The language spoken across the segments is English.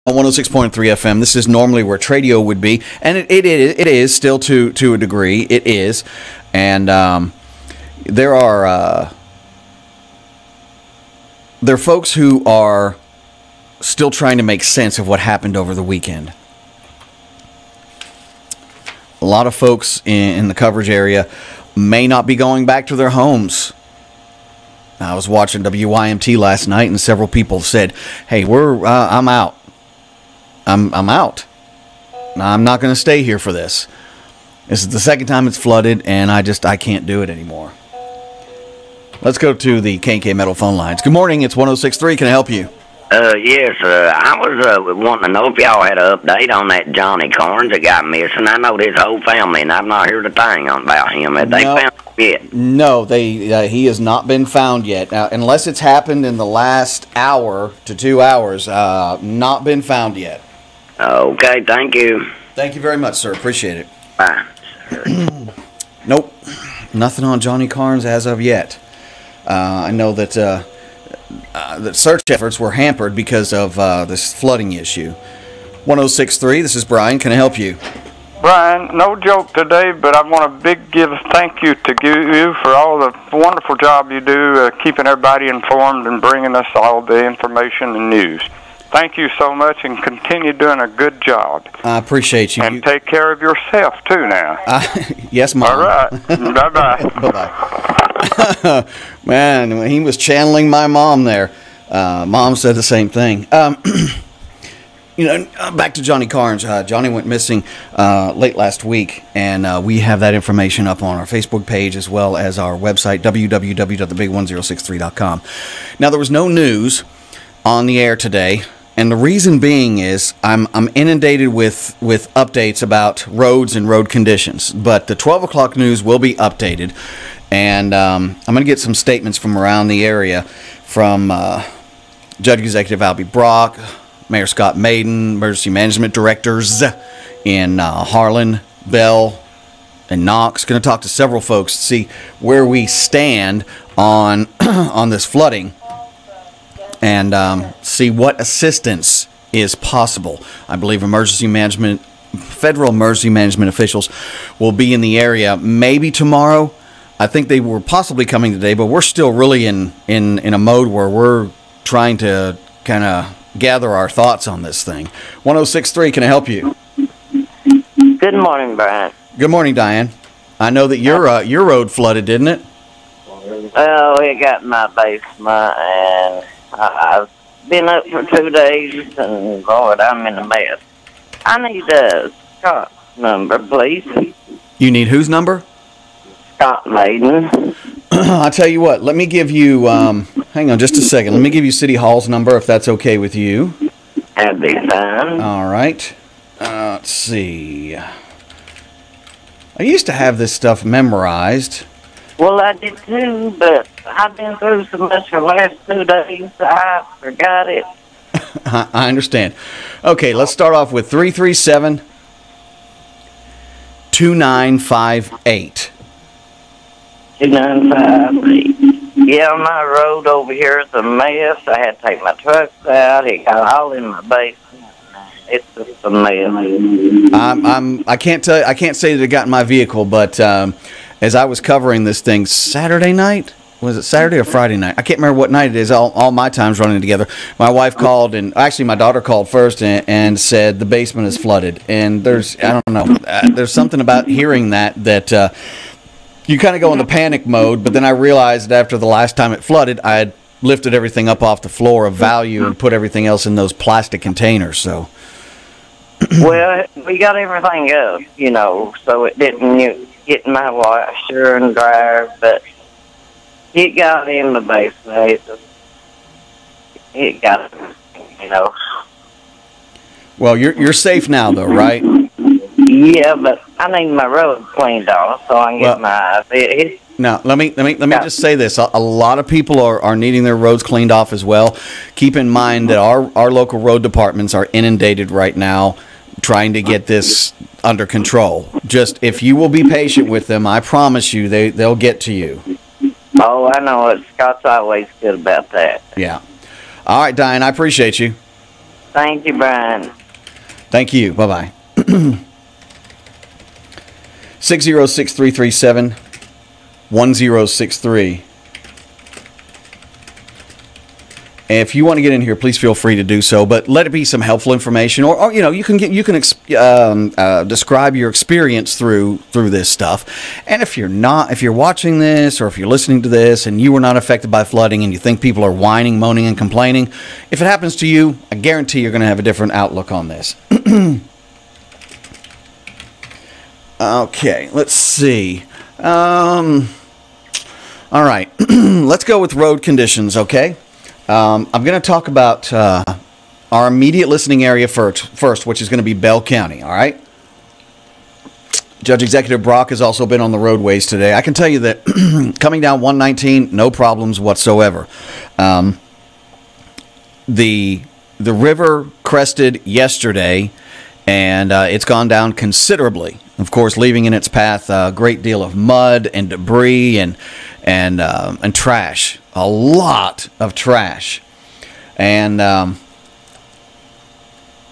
On 106.3 FM, this is normally where Tradio would be, and it is still to a degree. It is, and there are folks who are still trying to make sense of what happened over the weekend. A lot of folks in the coverage area may not be going back to their homes. I was watching WYMT last night, and several people said, "Hey, I'm out. I'm out. I'm not going to stay here for this. This is the second time it's flooded, and I can't do it anymore." Let's go to the K&K Metal phone lines. Good morning. It's 106.3. Can I help you? Yes, I was wanting to know if y'all had an update on that Johnny Carnes that got missing. I know his whole family, and I've not heard a thing about him. Have they found him yet? No, he has not been found yet. Now, unless it's happened in the last hour to 2 hours, not been found yet. Okay, thank you. Thank you very much, sir. Appreciate it. Bye. Nope, nothing on Johnny Carnes as of yet. I know that the search efforts were hampered because of this flooding issue. 106.3, this is Brian. Can I help you? Brian, no joke today, but I want a big thank you to you for all the wonderful job you do keeping everybody informed and bringing us all the information and news. Thank you so much, and continue doing a good job. I appreciate you. And take care of yourself, too, now. Yes, Mom. All right. Bye-bye. Bye-bye. Man, he was channeling my mom there. Mom said the same thing. Back to Johnny Carnes. Johnny went missing late last week, and we have that information up on our Facebook page as well as our website, www.thebig1063.com. Now, there was no news on the air today. And the reason being is I'm inundated with updates about roads and road conditions. But the 12 o'clock news will be updated. And I'm going to get some statements from around the area from Judge Executive Albie Brock, Mayor Scott Maiden, Emergency Management Directors in Harlan, Bell, and Knox. Going to talk to several folks to see where we stand on this flooding. And see what assistance is possible. I believe federal emergency management officials will be in the area maybe tomorrow. I think they were possibly coming today, but we're still really in a mode where we're trying to kind of gather our thoughts on this thing. 106.3, can I help you? Good morning, Brian. Good morning, Diane. I know that your road flooded, didn't it? Oh, it got in my basement, and I've been up for 2 days, and Lord, I'm in a mess. I need Scott's number, please. You need whose number? Scott Maiden. I'll tell you what, let me give you, hang on just a second. Let me give you City Hall's number if that's okay with you. That'd be fine. All right. Let's see. I used to have this stuff memorized. Well, I did too, but I've been through so much the last 2 days, I forgot it. I understand. Okay, let's start off with 337-2958. 2958. Yeah, my road over here is a mess. I had to take my trucks out. It got all in my basement. It's just a mess. I can't say that it got in my vehicle, but as I was covering this thing Saturday night, was it Saturday or Friday night? I can't remember what night it is. All my time's running together. My wife called, and actually my daughter called first and said the basement is flooded. And there's something about hearing that you kind of go into panic mode. But then I realized after the last time it flooded, I had lifted everything up off the floor of value and put everything else in those plastic containers. So. Well, we got everything up, so it didn't get my washer and dryer, but it got in the basement. It got, Well, you're safe now, though, right? Yeah, but I need my road cleaned off so I can get my. Now, let me just say this. A lot of people are needing their roads cleaned off as well. Keep in mind that our local road departments are inundated right now trying to get this under control. Just if you will be patient with them, I promise you they'll get to you. Oh, I know it. Scott's always good about that. Yeah. All right, Diane, I appreciate you. Thank you, Brian. Thank you. Bye-bye. 606-337-1063. If you want to get in here, please feel free to do so. But let it be some helpful information, or you know, you can describe your experience through this stuff. And if you're watching this, or if you're listening to this, and you were not affected by flooding, and you think people are whining, moaning, and complaining, if it happens to you, I guarantee you're going to have a different outlook on this. Okay, let's see. All right, let's go with road conditions. Okay. I'm going to talk about our immediate listening area first, which is going to be Bell County, all right? Judge Executive Brock has also been on the roadways today. I can tell you that coming down 119, no problems whatsoever. The river crested yesterday, and it's gone down considerably. Of course, leaving in its path a great deal of mud and debris and trash. A lot of trash. And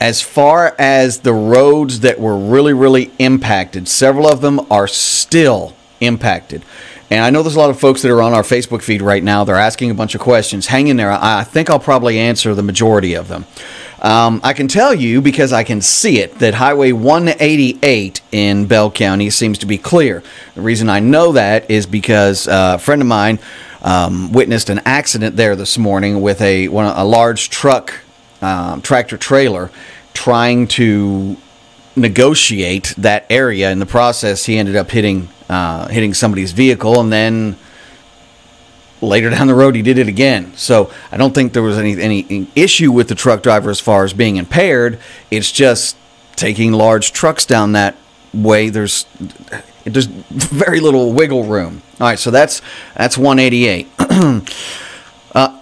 as far as the roads that were really, really impacted, several of them are still impacted. And I know there's a lot of folks that are on our Facebook feed right now. They're asking a bunch of questions. Hang in there. I think I'll probably answer the majority of them. I can tell you, because I can see it, that Highway 188 in Bell County seems to be clear. The reason I know that is because a friend of mine witnessed an accident there this morning with a large truck, tractor trailer, trying to negotiate that area. In the process, he ended up hitting somebody's vehicle, and then later down the road he did it again. So I don't think there was any issue with the truck driver as far as being impaired. It's just taking large trucks down that way. There's very little wiggle room. All right, so that's 188.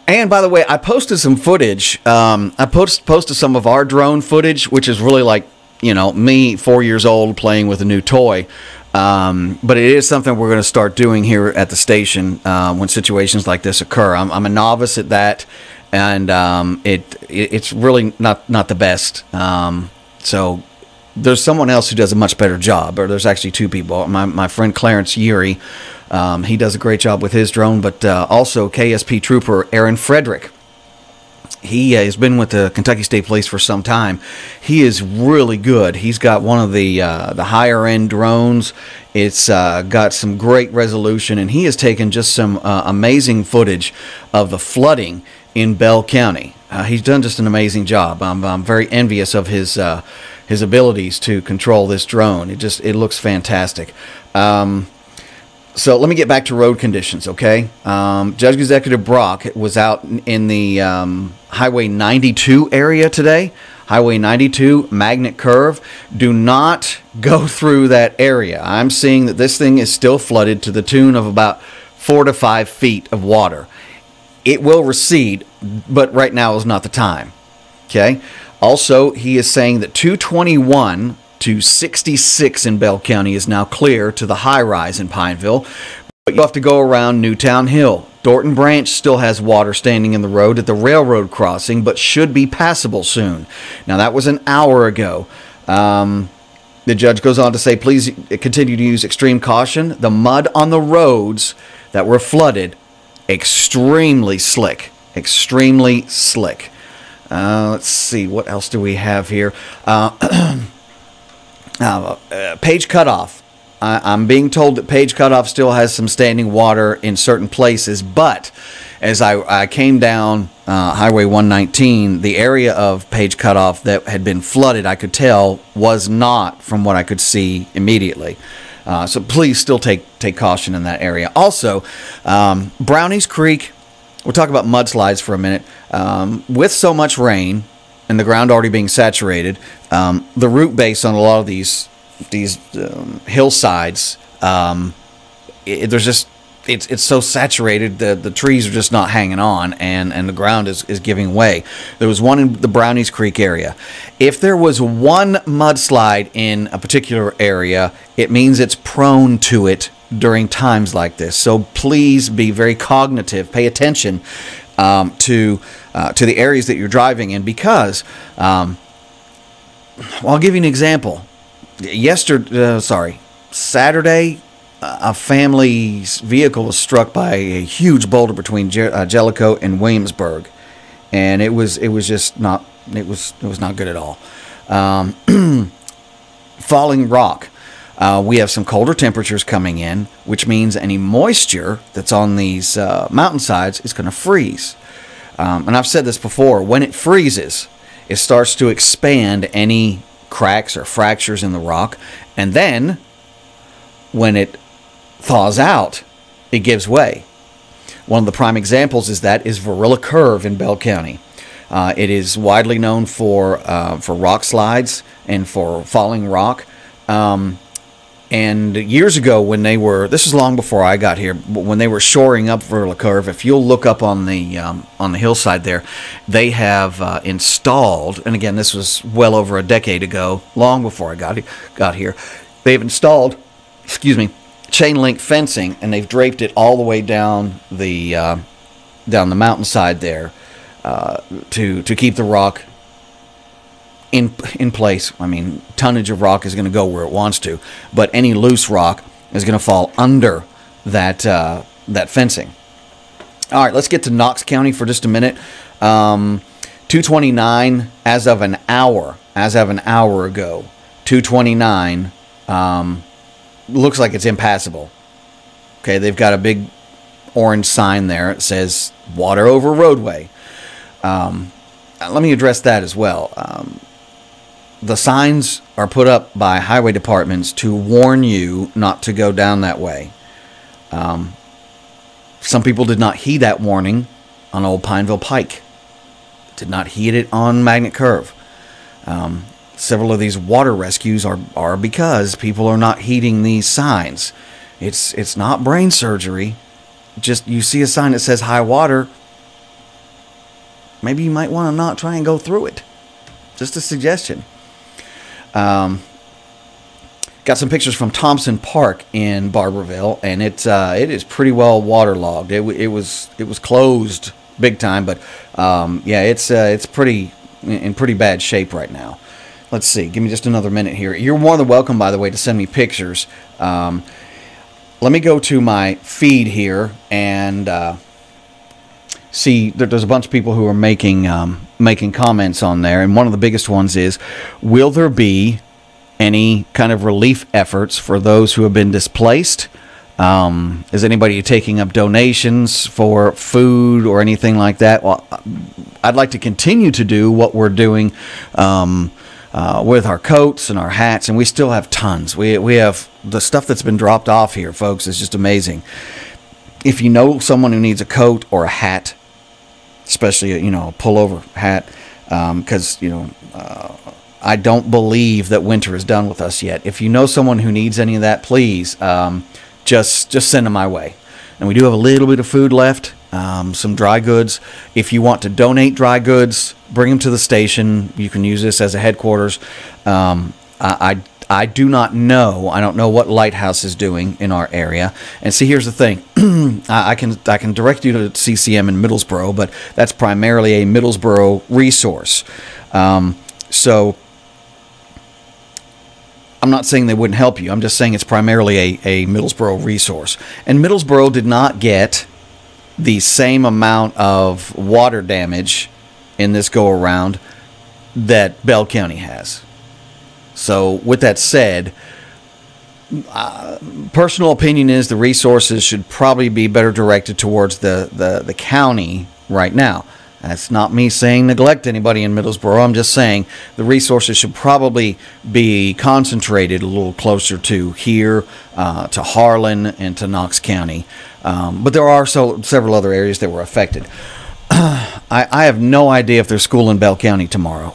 And by the way, I posted some footage. I posted some of our drone footage, which is really like, you know, me 4 years old playing with a new toy. But it is something we're going to start doing here at the station when situations like this occur. I'm a novice at that, and it's really not the best. So there's someone else who does a much better job, or there's actually two people. My friend Clarence Urey, he does a great job with his drone, but also KSP Trooper Aaron Frederick. He has been with the Kentucky State Police for some time. He is really good. He's got one of the higher end drones. It's got some great resolution, and he has taken just some amazing footage of the flooding in Bell County. He's done just an amazing job. I'm very envious of his abilities to control this drone. It looks fantastic. So let me get back to road conditions, okay? Judge Executive Brock was out in the Highway 92 area today. Highway 92, Magnet Curve. Do not go through that area. I'm seeing that this thing is still flooded to the tune of about 4 to 5 feet of water. It will recede, but right now is not the time, okay? Also, he is saying that 221 to 66 in Bell County is now clear to the high-rise in Pineville, but you have to go around Newtown Hill. Dorton Branch still has water standing in the road at the railroad crossing, but should be passable soon. Now, that was an hour ago. The judge goes on to say, please continue to use extreme caution. The mud on the roads that were flooded, extremely slick. Extremely slick. Let's see, what else do we have here? Page Cutoff. I'm being told that Page Cutoff still has some standing water in certain places, but as I came down Highway 119, the area of Page Cutoff that had been flooded, I could tell, was not from what I could see immediately. So please still take caution in that area. Also, Brownies Creek, we'll talk about mudslides for a minute. With so much rain and the ground already being saturated, the root base on a lot of these hillsides, it's so saturated that the trees are just not hanging on, and the ground is giving way. There was one in the Brownies Creek area. If there was one mudslide in a particular area, it means it's prone to it during times like this. So please be very cognitive. Pay attention to to the areas that you're driving in, because well, I'll give you an example. Saturday, a family's vehicle was struck by a huge boulder between Jellicoe and Williamsburg, and it was not good at all. Falling rock. We have some colder temperatures coming in, which means any moisture that's on these mountainsides is going to freeze. And I've said this before, when it freezes, it starts to expand any cracks or fractures in the rock, and then when it thaws out, it gives way. One of the prime examples is Varilla Curve in Bell County. It is widely known for rock slides and for falling rock. And years ago, when this was long before I got here, when they were shoring up Varilla Curve, if you'll look up on the hillside there, they have installed, and again, this was well over a decade ago, long before I got here, they've installed, chain link fencing, and they've draped it all the way down the mountainside there to keep the rock in place. I mean, tonnage of rock is going to go where it wants to, but any loose rock is going to fall under that fencing. All right, let's get to Knox County for just a minute. 229 as of an hour ago. 229 looks like it's impassable. Okay, they've got a big orange sign there. It says water over roadway. Let me address that as well. The signs are put up by highway departments to warn you not to go down that way. Some people did not heed that warning on Old Pineville Pike. Did not heed it on Magnet Curve. Several of these water rescues are because people are not heeding these signs. It's not brain surgery. Just you see a sign that says high water, maybe you might want to not try and go through it. Just a suggestion. Got some pictures from Thompson Park in Barberville, and it is pretty well waterlogged. It was closed big time, but yeah, it's in pretty bad shape right now. Let's see. Give me just another minute here. You're more than welcome, by the way, to send me pictures. Let me go to my feed here and see that there's a bunch of people who are making comments on there, and one of the biggest ones is, will there be any kind of relief efforts for those who have been displaced? Is anybody taking up donations for food or anything like that? Well, I'd like to continue to do what we're doing with our coats and our hats, and we still have tons. We have the stuff that's been dropped off here, folks, is just amazing. If you know someone who needs a coat or a hat, especially a pullover hat, because I don't believe that winter is done with us yet. If you know someone who needs any of that, please just send them my way. And we do have a little bit of food left, some dry goods. If you want to donate dry goods, bring them to the station. You can use this as a headquarters. I do not know. I don't know what Lighthouse is doing in our area. And see, here's the thing. I can direct you to CCM in Middlesboro, but that's primarily a Middlesboro resource. So I'm not saying they wouldn't help you. I'm just saying it's primarily a Middlesboro resource. And Middlesboro did not get the same amount of water damage in this go-around that Bell County has. So with that said, personal opinion is the resources should probably be better directed towards the county right now. That's not me saying neglect anybody in Middlesboro. I'm just saying the resources should probably be concentrated a little closer to here, to Harlan, and to Knox County. But there are several other areas that were affected. I have no idea if there's school in Bell County tomorrow.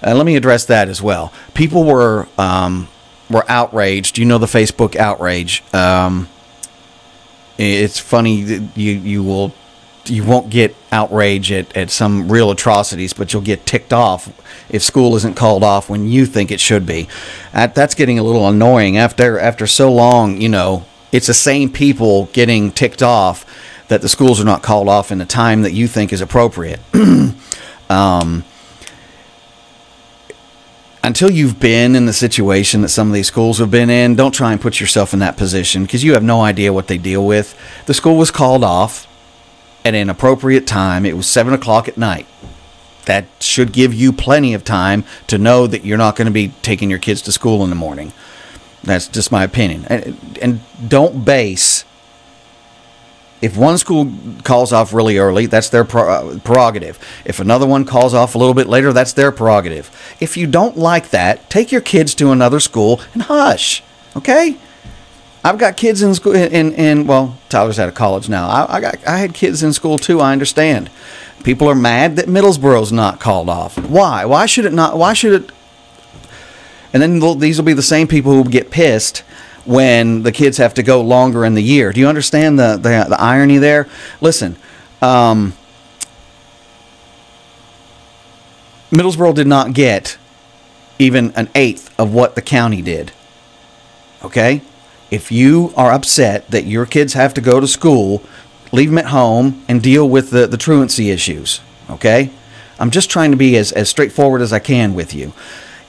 Let me address that as well. People were outraged. You know the Facebook outrage. It's funny that you won't get outrage at some real atrocities, but you'll get ticked off if school isn't called off when you think it should be. That's getting a little annoying after so long. It's the same people getting ticked off that the schools are not called off in the time that you think is appropriate. Until you've been in the situation that some of these schools have been in, don't try and put yourself in that position, because you have no idea what they deal with. The school was called off at an appropriate time. It was 7 o'clock at night. That should give you plenty of time to know that you're not going to be taking your kids to school in the morning. That's just my opinion. And don't base... If one school calls off really early, that's their prerogative. If another one calls off a little bit later, that's their prerogative. If you don't like that, take your kids to another school and hush. Okay? I've got kids in school. Well, Tyler's out of college now. I had kids in school too. I understand. People are mad that Middlesboro's not called off. Why? Why should it not? Why should it? And then these will be the same people who get pissed when the kids have to go longer in the year. Do you understand the irony there? Listen, Middlesboro did not get even an eighth of what the county did. Okay? If you are upset that your kids have to go to school, leave them at home and deal with the truancy issues. Okay? I'm just trying to be as straightforward as I can with you.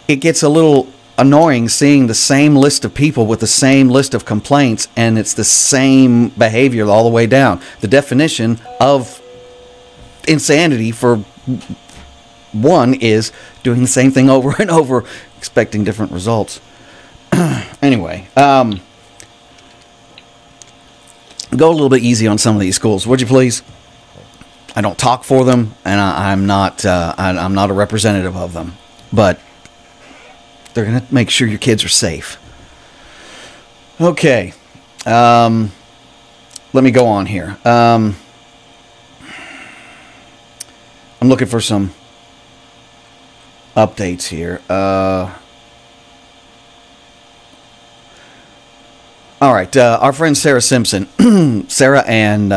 It gets a little annoying seeing the same list of people with the same list of complaints, and it's the same behavior all the way down. The definition of insanity, for one, is doing the same thing over and over, expecting different results. Anyway, go a little bit easy on some of these schools, would you please? I don't talk for them, and I'm not a representative of them, but they're going to make sure your kids are safe. Okay. Let me go on here. I'm looking for some updates here. All right. Our friend Sarah Simpson. Sarah and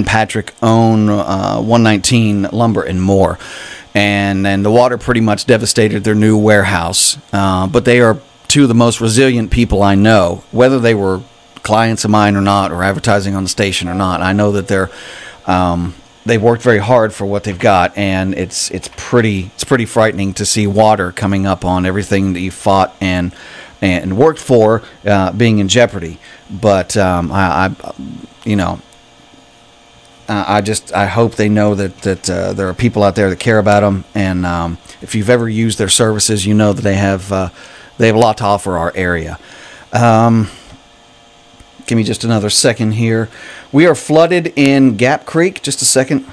Patrick own 119 Lumber and More. And the water pretty much devastated their new warehouse. But they are two of the most resilient people I know, whether they were clients of mine or not, or advertising on the station or not. I know that they've worked very hard for what they've got, and it's pretty frightening to see water coming up on everything that you fought and worked for being in jeopardy. But I hope they know that there are people out there that care about them, and if you've ever used their services, you know that they have a lot to offer our area. Give me just another second here. We are flooded in Gap Creek. Just a second.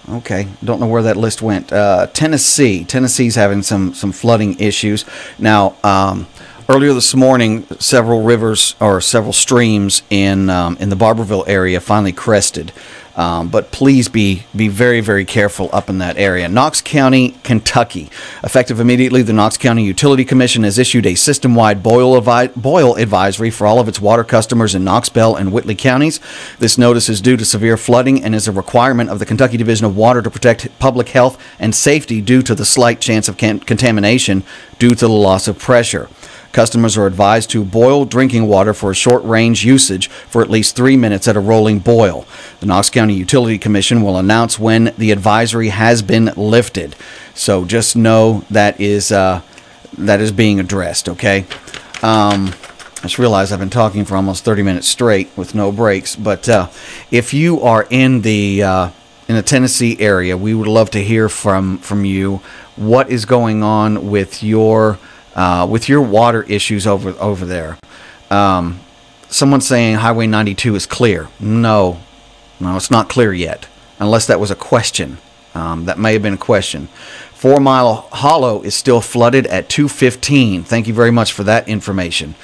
Okay, don't know where that list went. Tennessee's having some flooding issues now. Earlier this morning, several rivers or several streams in the Barberville area finally crested. But please be very, very careful up in that area. Knox County, Kentucky. Effective immediately, the Knox County Utility Commission has issued a system-wide boil advisory for all of its water customers in Knox, Bell, and Whitley counties. This notice is due to severe flooding and is a requirement of the Kentucky Division of Water to protect public health and safety due to the slight chance of contamination due to the loss of pressure. Customers are advised to boil drinking water for a short-range usage for at least 3 minutes at a rolling boil. The Knox County Utility Commission will announce when the advisory has been lifted. So just know that is being addressed, okay? I just realized I've been talking for almost 30 minutes straight with no breaks. But if you are in the Tennessee area, we would love to hear from you. What is going on with your water issues over there? Someone's saying Highway 92 is clear. No, it's not clear yet, unless that was a question. That may have been a question. 4 Mile Hollow is still flooded at 2:15. Thank you very much for that information.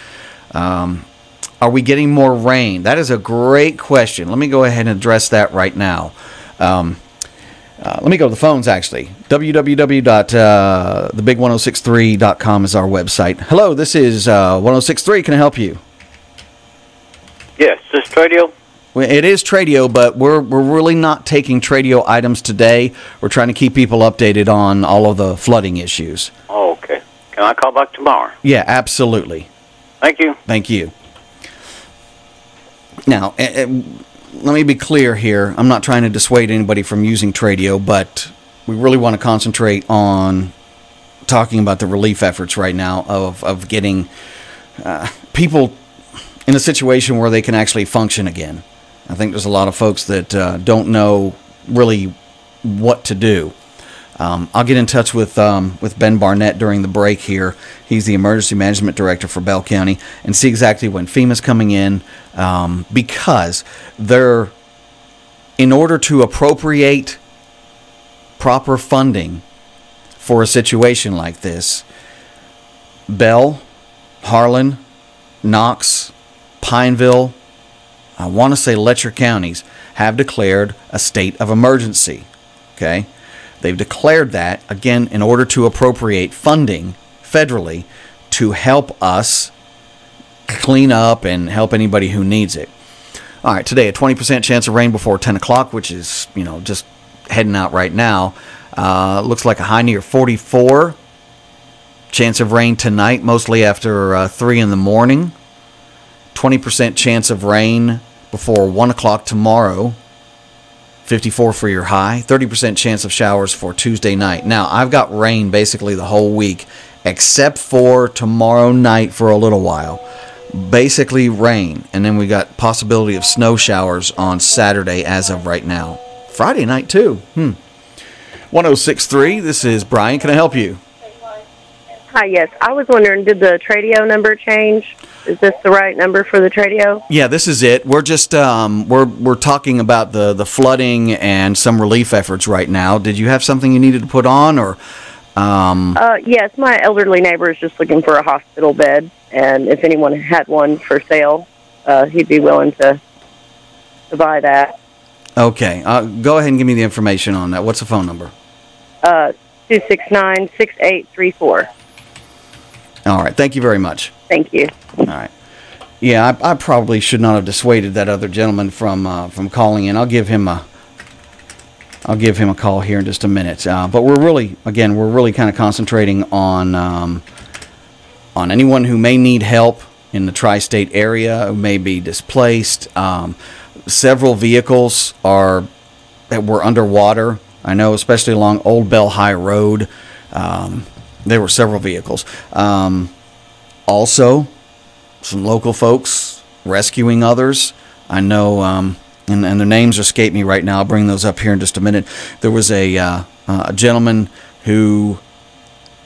Are we getting more rain? That is a great question. Let me go ahead and address that right now. Let me go to the phones, actually. www.thebig1063.com is our website. Hello, this is 1063. Can I help you? Yes, this is Tradio. Well, it is Tradio, but we're really not taking Tradio items today. We're trying to keep people updated on all of the flooding issues. Oh, okay. Can I call back tomorrow? Yeah, absolutely. Thank you. Thank you. Now, let me be clear here. I'm not trying to dissuade anybody from using Tradio, but we really want to concentrate on talking about the relief efforts right now of getting people in a situation where they can actually function again. I think there's a lot of folks that don't know really what to do. I'll get in touch with Ben Barnett during the break here. He's the Emergency Management Director for Bell County, and see exactly when FEMA's coming in, because in order to appropriate proper funding for a situation like this, Bell, Harlan, Knox, Pineville, I want to say Letcher counties have declared a state of emergency. Okay? They've declared that, again, in order to appropriate funding federally to help us clean up and help anybody who needs it. All right, today a 20% chance of rain before 10 o'clock, which is, just heading out right now. Looks like a high near 44. Chance of rain tonight, mostly after 3 in the morning. 20% chance of rain before 1 o'clock tomorrow. 54 for your high. 30% chance of showers for Tuesday night. Now, I've got rain basically the whole week, except for tomorrow night for a little while. Basically rain. And then we got possibility of snow showers on Saturday as of right now. Friday night, too. 1063, this is Brian. Can I help you? Hi, yes. I was wondering, did the Tradio number change? Is this the right number for the Tradio? Yeah, this is it. We're just we're talking about the flooding and some relief efforts right now. Did you have something you needed to put on, or? Yes, my elderly neighbor is just looking for a hospital bed, and if anyone had one for sale, he'd be willing to buy that. Okay, go ahead and give me the information on that. What's the phone number? 269-6834. All right, thank you very much. Thank you. All right. Yeah, I probably should not have dissuaded that other gentleman from calling in. I'll give him a call here in just a minute. But we're really kind of concentrating on anyone who may need help in the tri-state area, who may be displaced. Several vehicles that were underwater. I know, especially along Old Bell High Road, there were several vehicles. Also, some local folks rescuing others. I know, and their names escape me right now. I'll bring those up here in just a minute. There was a gentleman who,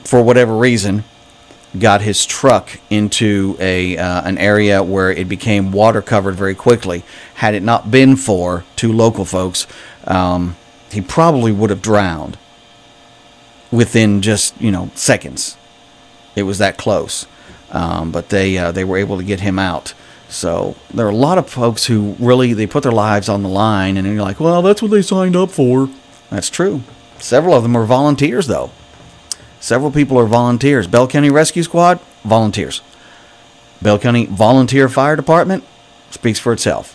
for whatever reason, got his truck into an area where it became water covered very quickly. Had it not been for two local folks, he probably would have drowned within just seconds. It was that close, but they were able to get him out. So there are a lot of folks who really they put their lives on the line, and you're like, well, that's what they signed up for. That's true. Several of them are volunteers, though. Several people are volunteers. Bell County Rescue Squad, volunteers. Bell County Volunteer Fire Department speaks for itself.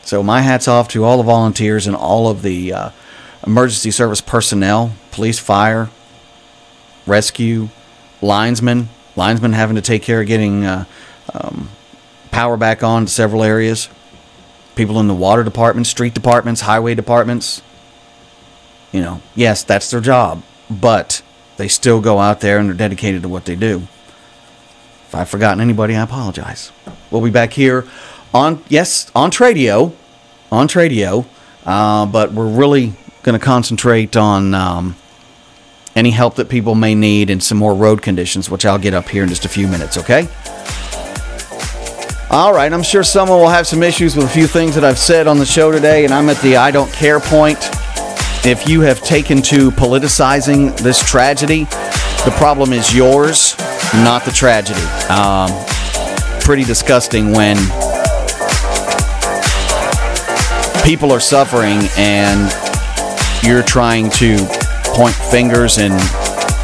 So my hat's off to all the volunteers and all of the emergency service personnel, police, fire, rescue, linesmen having to take care of getting power back on to several areas. People in the water department, street departments, highway departments. Yes, that's their job, but they still go out there and they're dedicated to what they do. If I've forgotten anybody, I apologize. We'll be back here on Tradio, but we're really going to concentrate on any help that people may need and some more road conditions, which I'll get up here in just a few minutes, okay? All right, I'm sure someone will have some issues with a few things that I've said on the show today, and I'm at the I don't care point. If you have taken to politicizing this tragedy, the problem is yours, not the tragedy. Pretty disgusting when people are suffering and you're trying to point fingers and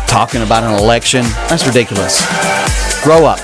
talking about an election. That's ridiculous. Grow up.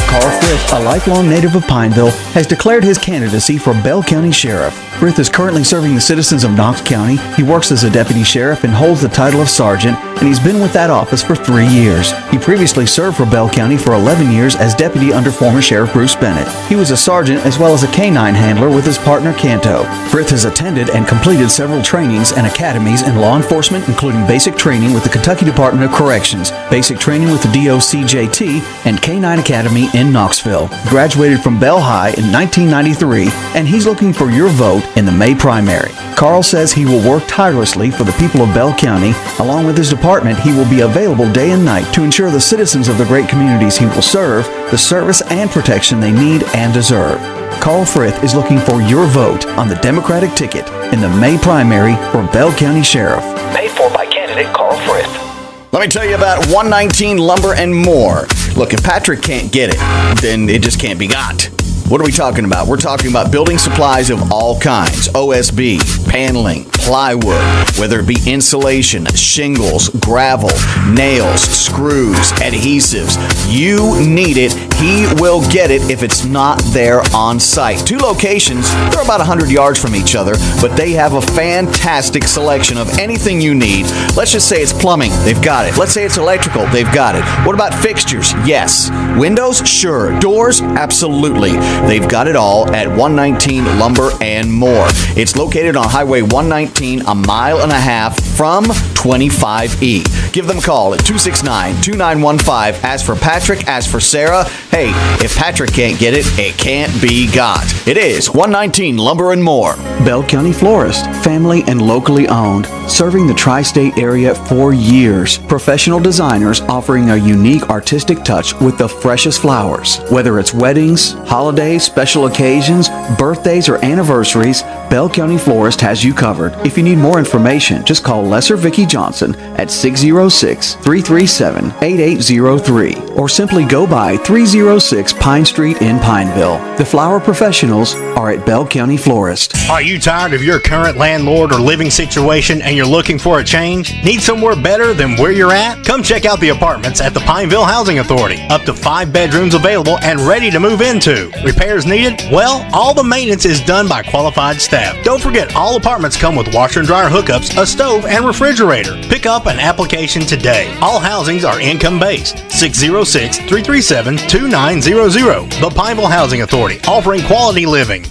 Carl Frith, a lifelong native of Pineville, has declared his candidacy for Bell County Sheriff. Frith is currently serving the citizens of Knox County. He works as a deputy sheriff and holds the title of sergeant, and he's been with that office for 3 years. He previously served for Bell County for 11 years as deputy under former Sheriff Bruce Bennett. He was a sergeant as well as a canine handler with his partner Canto. Frith has attended and completed several trainings and academies in law enforcement, including basic training with the Kentucky Department of Corrections, basic training with the DOCJT, and K-9 Academy in Knoxville. He graduated from Bell High in 1993, and he's looking for your vote in the May primary. Carl says he will work tirelessly for the people of Bell County. Along with his department, he will be available day and night to ensure the citizens of the great communities he will serve the service and protection they need and deserve. Carl Frith is looking for your vote on the Democratic ticket in the May primary for Bell County Sheriff. Paid for by candidate Carl Frith. Let me tell you about 119 Lumber and More. Look, if Patrick can't get it, then it just can't be got. What are we talking about? We're talking about building supplies of all kinds. OSB, paneling, plywood, whether it be insulation, shingles, gravel, nails, screws, adhesives. You need it. He will get it if it's not there on site. 2 locations. They're about 100 yards from each other, but they have a fantastic selection of anything you need. Let's just say it's plumbing. They've got it. Let's say it's electrical. They've got it. What about fixtures? Yes. Windows? Sure. Doors? Absolutely. They've got it all at 119 Lumber and More. It's located on Highway 119, a mile and a half from 25E. Give them a call at 269-2915. Ask for Patrick, ask for Sarah. Hey, if Patrick can't get it, it can't be got. It is 119 Lumber and More. Bell County Florist, family and locally owned, serving the tri-state area for years. Professional designers offering a unique artistic touch with the freshest flowers. Whether it's weddings, holidays, special occasions, birthdays, or anniversaries, Bell County Florist has you covered. If you need more information, just call Lesser Vicki Johnson at 606-337-8803 or simply go by 306 Pine Street in Pineville. The flower professionals are at Bell County Florist. Are you tired of your current landlord or living situation and you're looking for a change? Need somewhere better than where you're at? Come check out the apartments at the Pineville Housing Authority. Up to 5 bedrooms available and ready to move into. Repairs needed? Well, all the maintenance is done by qualified staff. Don't forget, all apartments come with washer and dryer hookups, a stove, and refrigerator. Pick up an application today. All housings are income-based. 606-337-2900. The Pineville Housing Authority, offering quality living.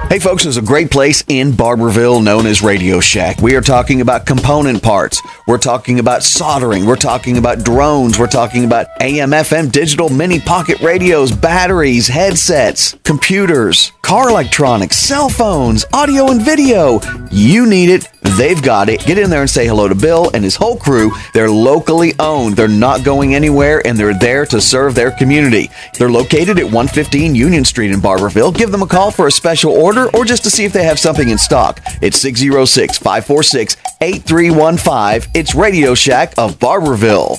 Hey folks, there's a great place in Barberville known as Radio Shack. We are talking about component parts. We're talking about soldering. We're talking about drones. We're talking about AM, FM, digital, mini pocket radios, batteries, headsets, computers, car electronics, cell phones, audio and video. You need it. They've got it. Get in there and say hello to Bill and his whole crew. They're locally owned. They're not going anywhere, and they're there to serve their community. They're located at 115 Union Street in Barberville. Give them a call for a special order or just to see if they have something in stock. It's 606-546-8315. It's Radio Shack of Barberville.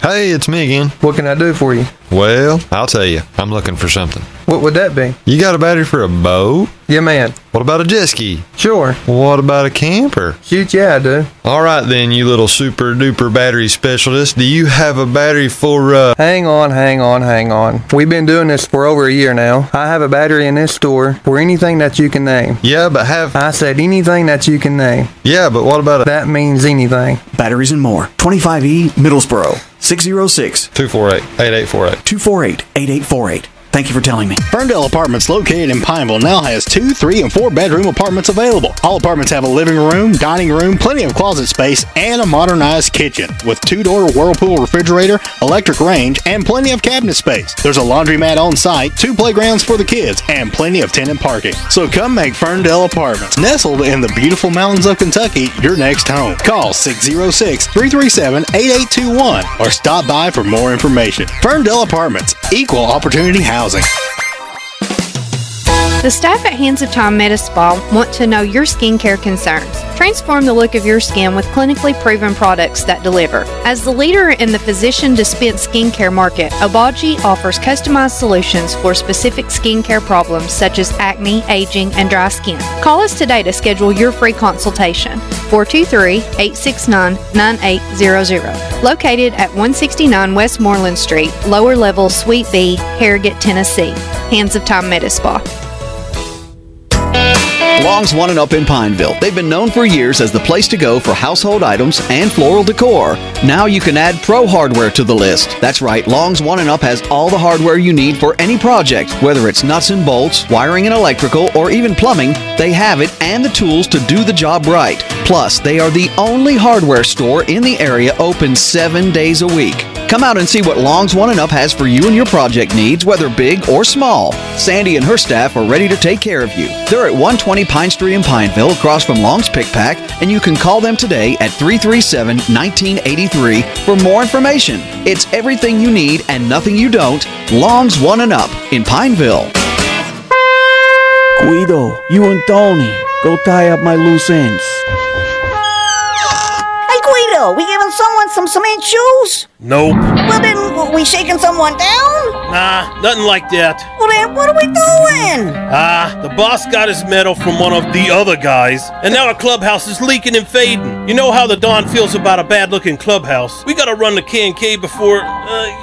Hey, it's me again. What can I do for you? Well, I'll tell you. I'm looking for something. What would that be? You got a battery for a boat? Yeah, man. What about a jet ski? Sure. What about a camper? Shoot, yeah, I do. All right, then, you little super-duper battery specialist. Do you have a battery for, Hang on. We've been doing this for over a year now. I have a battery in this store for anything that you can name. Yeah, but I said anything that you can name. Yeah, but what about That means anything. Batteries and More. 25E, Middlesboro. 606-248-8848. 248-8848. Thank you for telling me. Ferndale Apartments, located in Pineville, now has 2, 3, and 4 bedroom apartments available. All apartments have a living room, dining room, plenty of closet space, and a modernized kitchen with 2-door Whirlpool refrigerator, electric range, and plenty of cabinet space. There's a laundromat on site, 2 playgrounds for the kids, and plenty of tenant parking. So come make Ferndale Apartments, nestled in the beautiful mountains of Kentucky, your next home. Call 606-337-8821 or stop by for more information. Ferndale Apartments, equal opportunity housing. The staff at Hands of Time Medi Spa want to know your skincare concerns. Transform the look of your skin with clinically proven products that deliver. As the leader in the physician-dispensed skincare market, Obagi offers customized solutions for specific skincare problems such as acne, aging, and dry skin. Call us today to schedule your free consultation. 423-869-9800. Located at 169 Westmoreland Street, lower level Suite B, Harrogate, Tennessee. Hands of Time Medi Spa. Long's One and Up in Pineville. They've been known for years as the place to go for household items and floral decor. Now you can add pro hardware to the list. That's right, Long's One and Up has all the hardware you need for any project. Whether it's nuts and bolts, wiring and electrical, or even plumbing, they have it and the tools to do the job right. Plus, they are the only hardware store in the area open 7 days a week. Come out and see what Long's One and Up has for you and your project needs, whether big or small. Sandy and her staff are ready to take care of you. They're at 120 Pine Street in Pineville, across from Long's Pick Pack, and you can call them today at 337-1983 for more information. It's everything you need and nothing you don't. Long's One and Up in Pineville. Guido, you and Tony, go tie up my loose ends. Hey, Guido, we giving someone some cement shoes? Nope. Well, then, we shaking someone down? Nah, nothing like that. Well, then, what are we doing? The boss got his medal from one of the other guys, and now our clubhouse is leaking and fading. You know how the Don feels about a bad-looking clubhouse. We gotta run the K&K before, Aye.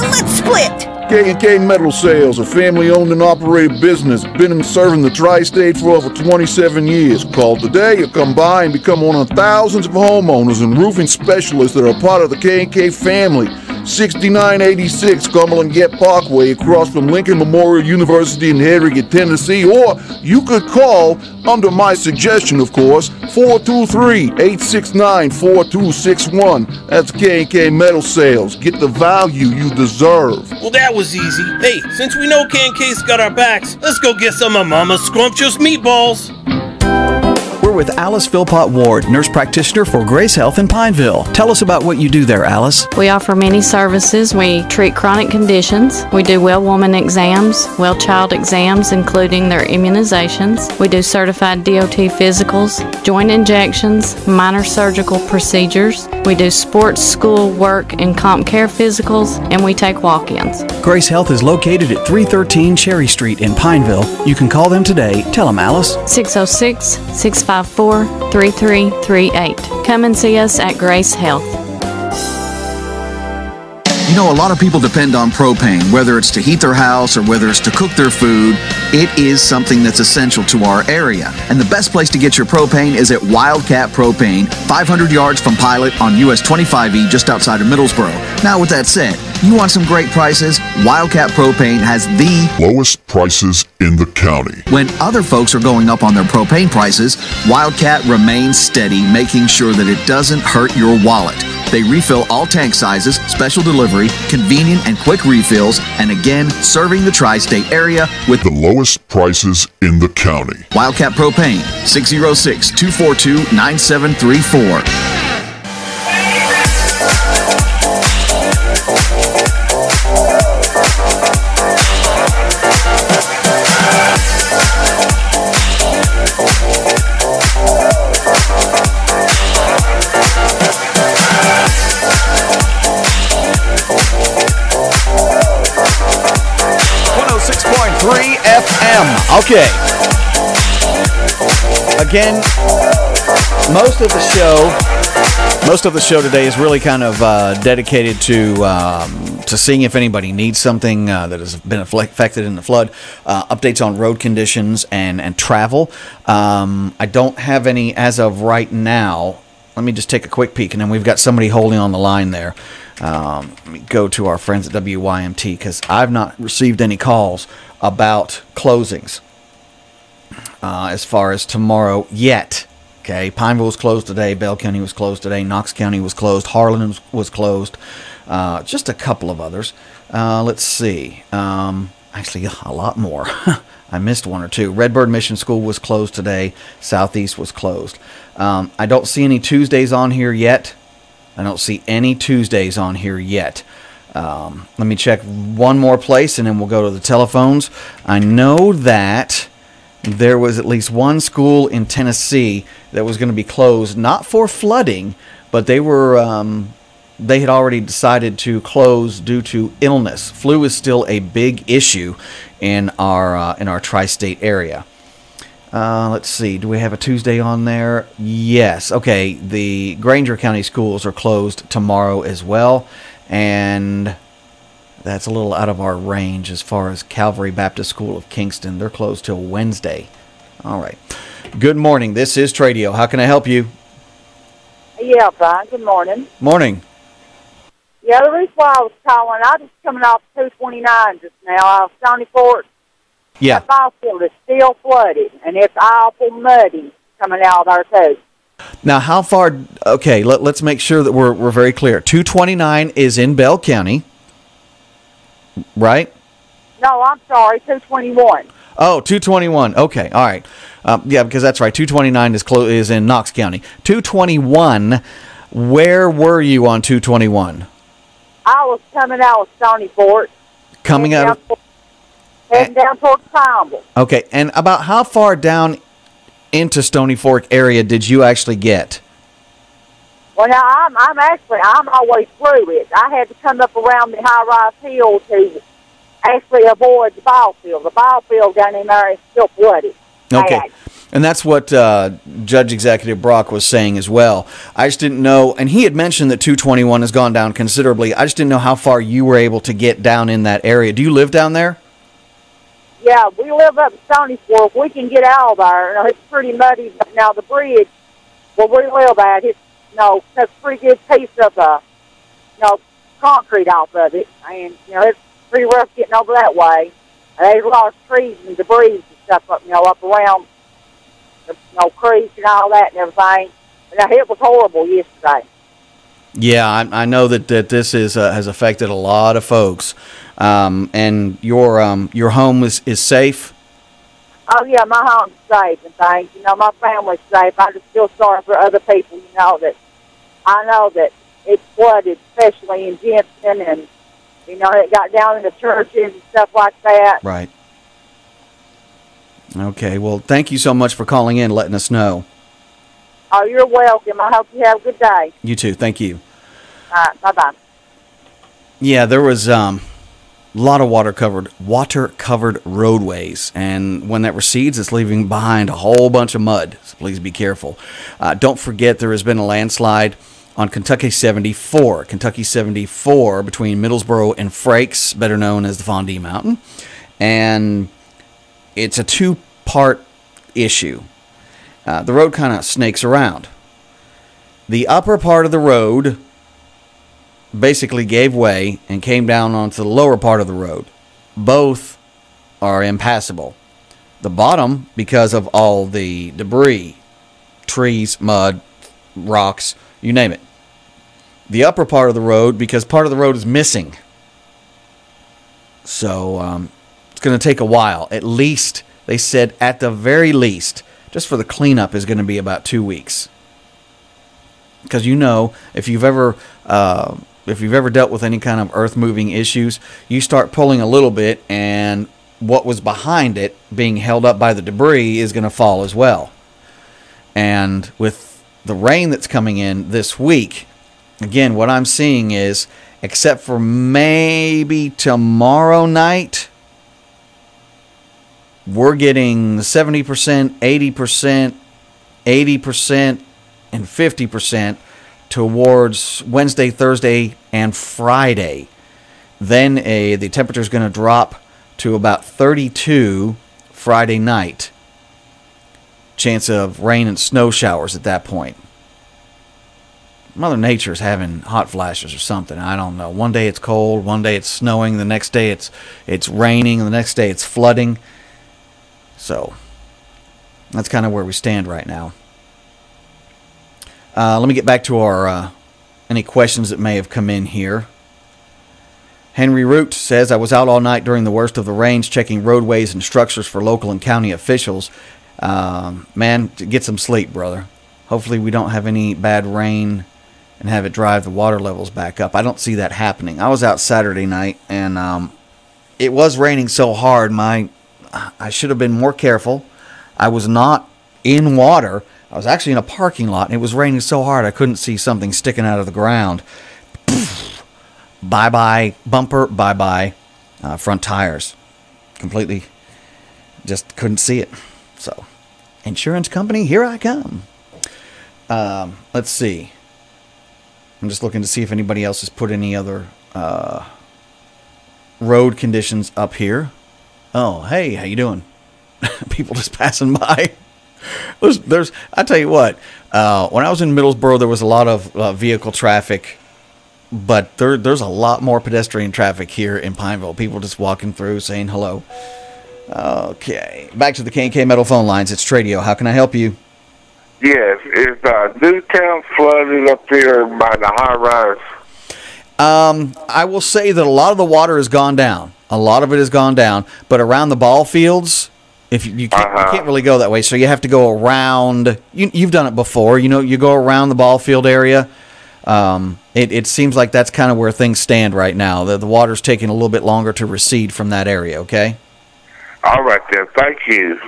Let's split. K&K Metal Sales, a family-owned and operated business, been in serving the tri-state for over 27 years. Call today or come by and become one of thousands of homeowners and roofing specialists that are part of the K&K family. 6986 Cumberland Gap Parkway, across from Lincoln Memorial University in Harrogate, Tennessee, or you could call, under my suggestion of course, 423-869-4261. That's K&K Metal Sales. Get the value you deserve. Well, that was easy. Hey, since we know K&K's got our backs, let's go get some of Mama's scrumptious meatballs. We're with Alice Philpott Ward, nurse practitioner for Grace Health in Pineville. Tell us about what you do there, Alice. We offer many services. We treat chronic conditions. We do well woman exams, well child exams, including their immunizations. We do certified DOT physicals, joint injections, minor surgical procedures. We do sports, school, work, and comp care physicals, and we take walk-ins. Grace Health is located at 313 Cherry Street in Pineville. You can call them today. Tell them, Alice. 606-654-3338. Come and see us at Grace Health. You know, a lot of people depend on propane, whether it's to heat their house or whether it's to cook their food. It is something that's essential to our area. And the best place to get your propane is at Wildcat Propane, 500 yards from Pilot on US 25E, just outside of Middlesboro. Now, with that said, you want some great prices? Wildcat Propane has the lowest prices in the county. When other folks are going up on their propane prices, Wildcat remains steady, making sure that it doesn't hurt your wallet. They refill all tank sizes, special delivery, convenient and quick refills, and again, serving the tri-state area with the lowest prices in the county. Wildcat Propane, 606-242-9734. 106.3 FM. Okay. Again, most of the show today is really kind of dedicated to seeing if anybody needs something that has been affected in the flood. Updates on road conditions and travel. I don't have any as of right now. Let me just take a quick peek, and then we've got somebody holding on the line there. Let me go to our friends at WYMT, because I've not received any calls about closings as far as tomorrow yet. Okay, Pineville was closed today, Bell County was closed today, Knox County was closed, Harlan was closed, just a couple of others. Let's see. Actually, a lot more. I missed one or two. Redbird Mission School was closed today. Southeast was closed. I don't see any Tuesdays on here yet. Let me check one more place, and then we'll go to the telephones. I know that there was at least one school in Tennessee that was going to be closed, not for flooding, but they had already decided to close due to illness. Flu is still a big issue in our tri-state area. Let's see. Do we have a Tuesday on there? Yes. Okay. The Granger County schools are closed tomorrow as well. And That's a little out of our range as far as Calvary Baptist School of Kingston. They're closed till Wednesday. All right. Good morning. This is Tradio. How can I help you? Yeah, Brian. Good morning. Morning. Yeah, the reason why I was calling, I was coming off 229 just now out of Stony Fort. Yeah. That ball field is still flooded, and it's awful muddy coming out of there, too. Now, how far? Okay, let's make sure that we're very clear. 229 is in Bell County, right? No, I'm sorry, 221. Oh, 221. Okay, all right. Yeah, because that's right. 229 is in Knox County. 221. Where were you on 221? I was coming out of Stony Fort. Coming out of... Heading down toward Campbell. Okay, and about how far down into Stony Fork area did you actually get? Well, now, I'm always through it. I had to come up around the high-rise hill to actually avoid the ball field. The ball field down in there is still flooded. Okay. Bad. And that's what Judge Executive Brock was saying as well. I just didn't know, and he had mentioned that 221 has gone down considerably. I just didn't know how far you were able to get down in that area. Do you live down there? Yeah, we live up in Stony Fork. We can get out of there. You know, it's pretty muddy. But now the bridge where we live at, it's, that's a pretty good piece of, concrete off of it. And, it's pretty rough getting over that way. And there's a lot of trees and debris and stuff up, up around the creek and all that and everything. But now, it was horrible yesterday. Yeah, I know that this has affected a lot of folks. And your home is safe? Oh, yeah, my home's safe and things. My family's safe. I just feel sorry for other people, that I know that it's flooded, especially in Jensen, and, it got down into churches and stuff like that. Right. Okay, well, thank you so much for calling in and letting us know. Oh, you're welcome. I hope you have a good day. You too. Thank you. All right, bye-bye. Yeah, there was a lot of water-covered roadways, and when that recedes, it's leaving behind a whole bunch of mud, so please be careful. Don't forget there has been a landslide on Kentucky 74. Kentucky 74 between Middlesboro and Frakes, better known as the Fondue Mountain, and it's a two-part issue. The road kind of snakes around. The upper part of the road basically gave way and came down onto the lower part of the road. Both are impassable. The bottom, because of all the debris, trees, mud, rocks, you name it. The upper part of the road, because part of the road is missing. So it's going to take a while. At least, they said at the very least, just for the cleanup is going to be about 2 weeks. Because if you've ever dealt with any kind of earth-moving issues, you start pulling a little bit, and what was behind it, being held up by the debris, is going to fall as well. And with the rain that's coming in this week, again, what I'm seeing is, except for maybe tomorrow night, we're getting 70%, 80%, 80%, and 50% towards Wednesday, Thursday, and Friday. Then the temperature is going to drop to about 32 Friday night. Chance of rain and snow showers at that point. Mother Nature's having hot flashes or something. I don't know. One day it's cold, one day it's snowing, the next day it's raining, and the next day it's flooding. So that's kind of where we stand right now. Let me get back to our any questions that may have come in here. Henry Root says, I was out all night during the worst of the rains checking roadways and structures for local and county officials. Man, get some sleep, brother. Hopefully we don't have any bad rain and have it drive the water levels back up. I don't see that happening. I was out Saturday night, and it was raining so hard, I should have been more careful. I was not in water. I was actually in a parking lot, and it was raining so hard I couldn't see something sticking out of the ground. Bye-bye bumper, bye-bye front tires. Completely just couldn't see it. So, insurance company, here I come. Let's see. I'm just looking to see if anybody else has put any other road conditions up here. Oh, hey, how you doing? People just passing by. I tell you what, when I was in Middlesboro, there was a lot of vehicle traffic, but there's a lot more pedestrian traffic here in Pineville. People just walking through, saying hello. Okay, back to the K&K Metal phone lines. It's Tradio. How can I help you? Yes, is Newtown flooded up here by the high rise? I will say that a lot of the water has gone down. A lot of it has gone down, but around the ball fields, if you can't really go that way, so you have to go around. You've done it before. You go around the ball field area. It seems like that's kind of where things stand right now. The water's taking a little bit longer to recede from that area. Okay. All right then. Thank you.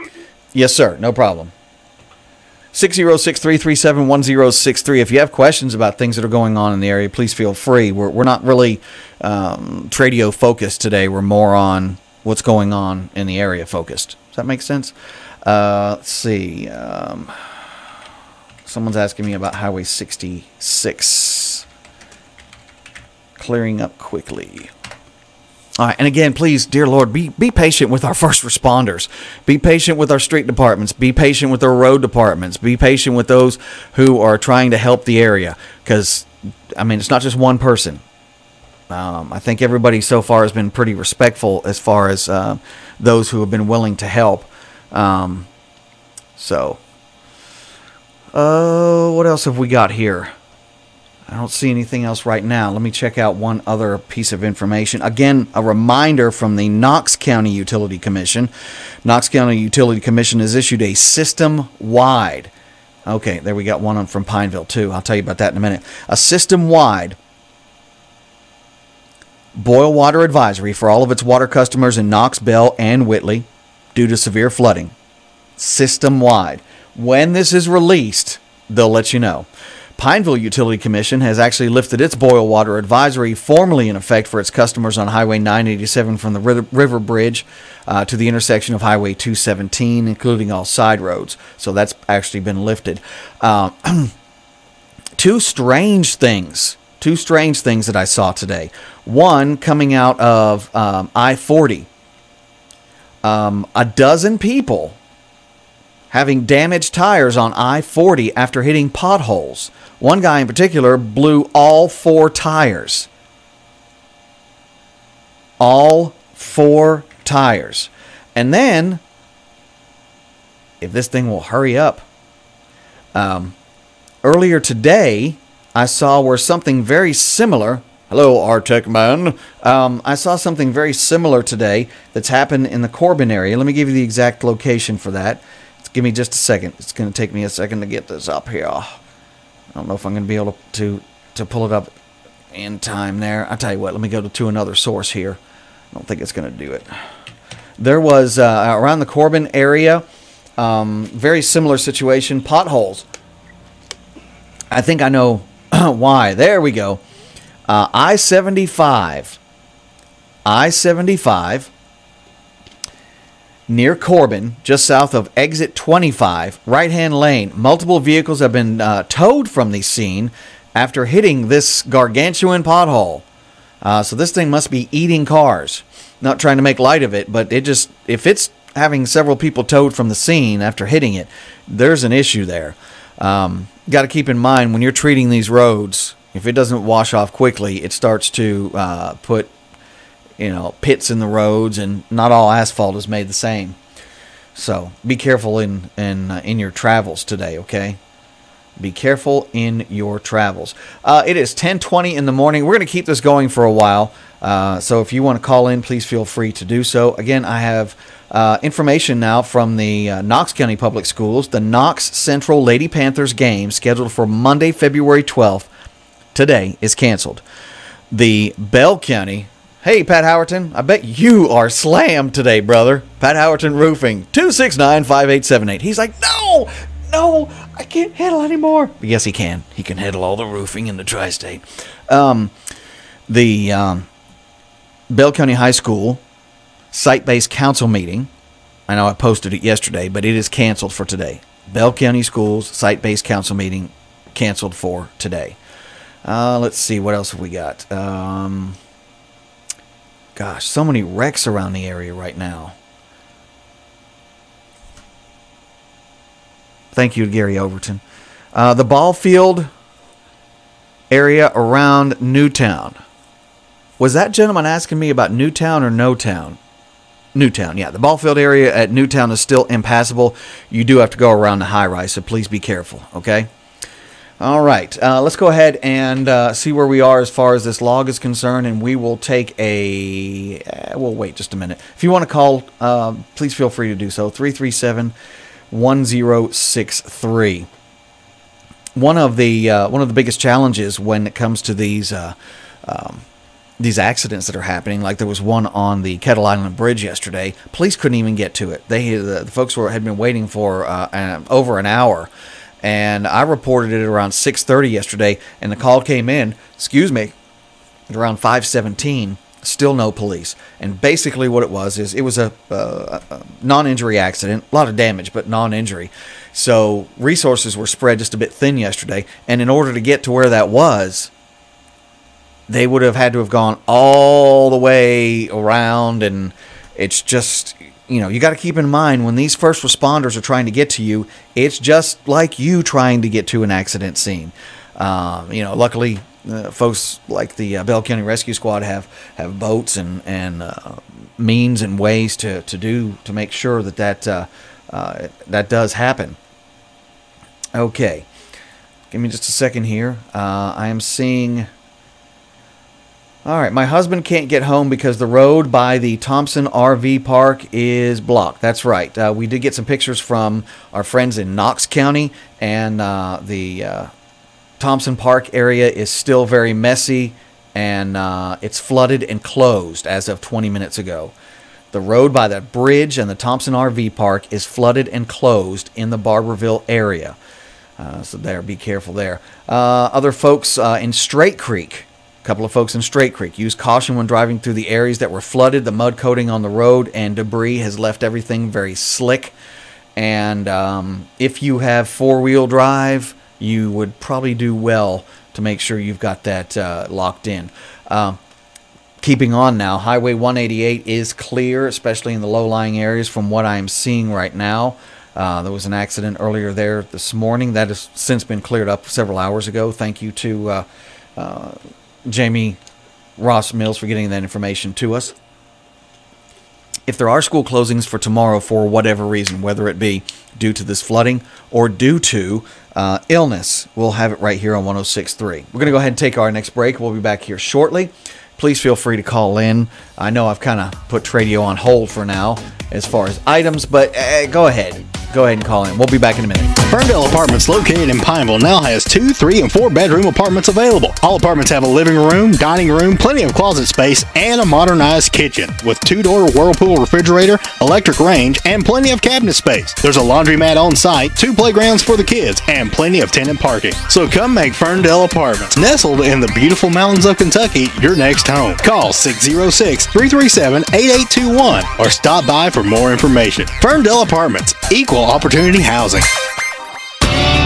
Yes, sir. No problem. 606-337-1063. If you have questions about things that are going on in the area, please feel free. We're not really Tradio focused today. We're more on what's going on in the area focused. Does that make sense? Let's see. Someone's asking me about Highway 66. Clearing up quickly. All right, and again, please, dear Lord, be patient with our first responders. Be patient with our street departments. Be patient with our road departments. Be patient with those who are trying to help the area. Because, I mean, it's not just one person. I think everybody so far has been pretty respectful as far as those who have been willing to help. What else have we got here? I don't see anything else right now. Let me check out one other piece of information. Again, a reminder from the Knox County Utility Commission. Knox County Utility Commission has issued a system-wide. Okay, there we got one from Pineville, too. I'll tell you about that in a minute. A system-wide boil water advisory for all of its water customers in Knox, Bell, and Whitley due to severe flooding. System-wide. When this is released, they'll let you know. Pineville Utility Commission has actually lifted its boil water advisory formally in effect for its customers on Highway 987 from the River Bridge to the intersection of Highway 217, including all side roads. So that's actually been lifted. Two strange things that I saw today. One, coming out of I-40. A dozen people having damaged tires on I-40 after hitting potholes. One guy in particular blew all 4 tires. All 4 tires. And then, if this thing will hurry up, earlier today, I saw where something very similar. Hello, R-Tech man. I saw something very similar today that's happened in the Corbin area. Let me give you the exact location for that. Give me just a second. It's going to take me a second to get this up here. I don't know if I'm going to be able to pull it up in time there. I'll tell you what, let me go to another source here. I don't think it's going to do it. There was, around the Corbin area, very similar situation, potholes. I think I know why. There we go. I-75. Near Corbin, just south of exit 25, right-hand lane. Multiple vehicles have been towed from the scene after hitting this gargantuan pothole. So this thing must be eating cars. Not trying to make light of it, but if it's having several people towed from the scene after hitting it, there's an issue there. Got to keep in mind when you're treating these roads, if it doesn't wash off quickly, it starts to put pits in the roads, and not all asphalt is made the same. So be careful in your travels today, okay? Be careful in your travels. It is 10:20 in the morning. We're going to keep this going for a while. So if you want to call in, please feel free to do so. Again, I have information now from the Knox County Public Schools. The Knox Central Lady Panthers game scheduled for Monday, February 12th, today, is canceled. The Bell County... Hey, Pat Howerton, I bet you are slammed today, brother. Pat Howerton Roofing, 269-5878. He's like, no, I can't handle anymore. But yes, he can. He can handle all the roofing in the tri-state. The Bell County High School site-based council meeting, I know I posted it yesterday, but it is canceled for today. Bell County Schools site-based council meeting canceled for today. Let's see, what else have we got? Gosh, so many wrecks around the area right now. Thank you, Gary Overton. The ball field area around Newtown. Was that gentleman asking me about Newtown or No Town? Newtown, yeah. The ball field area at Newtown is still impassable. You do have to go around the high-rise, so please be careful, okay? All right, let's go ahead and see where we are as far as this log is concerned, and we will take a... we'll wait just a minute. If you want to call, please feel free to do so. 337-1063. One of the biggest challenges when it comes to these accidents that are happening, like there was one on the Kettle Island Bridge yesterday. Police couldn't even get to it. The folks had been waiting for over an hour, and I reported it around 6:30 yesterday, and the call came in, at around 5:17. Still no police. And basically what it was is it was a non-injury accident, a lot of damage, but non-injury. So resources were spread just a bit thin yesterday, and in order to get to where that was, they would have had to have gone all the way around, and it's just, you got to keep in mind when these first responders are trying to get to you, it's just like you trying to get to an accident scene. Luckily, folks like the Bell County Rescue Squad have boats and means and ways to make sure that does happen. Okay, give me just a second here. I am seeing... All right, my husband can't get home because the road by the Thompson RV Park is blocked. That's right. We did get some pictures from our friends in Knox County, and the Thompson Park area is still very messy, and it's flooded and closed as of 20 minutes ago. The road by the bridge and the Thompson RV Park is flooded and closed in the Barberville area. So be careful there. Other folks in Straight Creek. A couple of folks in Straight Creek. Use caution when driving through the areas that were flooded. The mud coating on the road and debris has left everything very slick. And if you have four-wheel drive, you would probably do well to make sure you've got that locked in. Keeping on now, Highway 188 is clear, especially in the low-lying areas from what I'm seeing right now. There was an accident earlier there this morning. That has since been cleared up several hours ago. Thank you to... Jamie Ross Mills for getting that information to us. If there are school closings for tomorrow for whatever reason, whether it be due to this flooding or due to illness, we'll have it right here on 106.3. We're going to go ahead and take our next break. We'll be back here shortly. Please feel free to call in. I know I've kind of put Tradio on hold for now as far as items, but go ahead. Go ahead and call in. We'll be back in a minute. Ferndale Apartments, located in Pineville, now has 2, 3, and 4 bedroom apartments available. All apartments have a living room, dining room, plenty of closet space, and a modernized kitchen with 2-door Whirlpool refrigerator, electric range, and plenty of cabinet space. There's a laundromat on site, 2 playgrounds for the kids, and plenty of tenant parking. So come make Ferndale Apartments, nestled in the beautiful mountains of Kentucky, your next home. Call 606-337-8821 or stop by for more information. Ferndale Apartments, equal opportunity housing.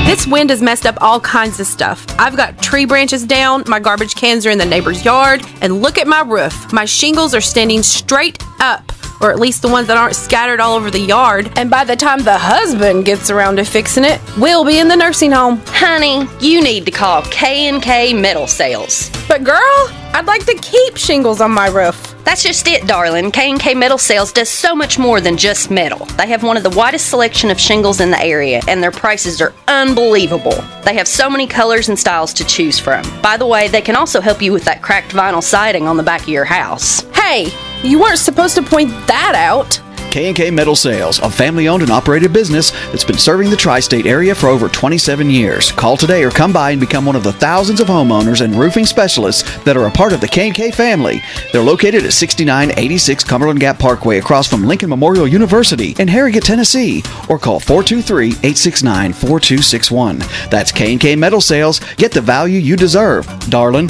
This wind has messed up all kinds of stuff. I've got tree branches down, my garbage cans are in the neighbor's yard, and look at my roof. My shingles are standing straight up, or at least the ones that aren't scattered all over the yard. And by the time the husband gets around to fixing it, we'll be in the nursing home. Honey, you need to call K&K Metal Sales. But girl, I'd like to keep shingles on my roof. That's just it, darling. K&K Metal Sales does so much more than just metal. They have one of the widest selection of shingles in the area, and their prices are unbelievable. They have so many colors and styles to choose from. By the way, they can also help you with that cracked vinyl siding on the back of your house. Hey, you weren't supposed to point that out. K&K Metal Sales, a family-owned and operated business that's been serving the tri-state area for over 27 years. Call today or come by and become one of the thousands of homeowners and roofing specialists that are a part of the K&K family. They're located at 6986 Cumberland Gap Parkway across from Lincoln Memorial University in Harrogate, Tennessee, or call 423-869-4261. That's K&K Metal Sales. Get the value you deserve, darling.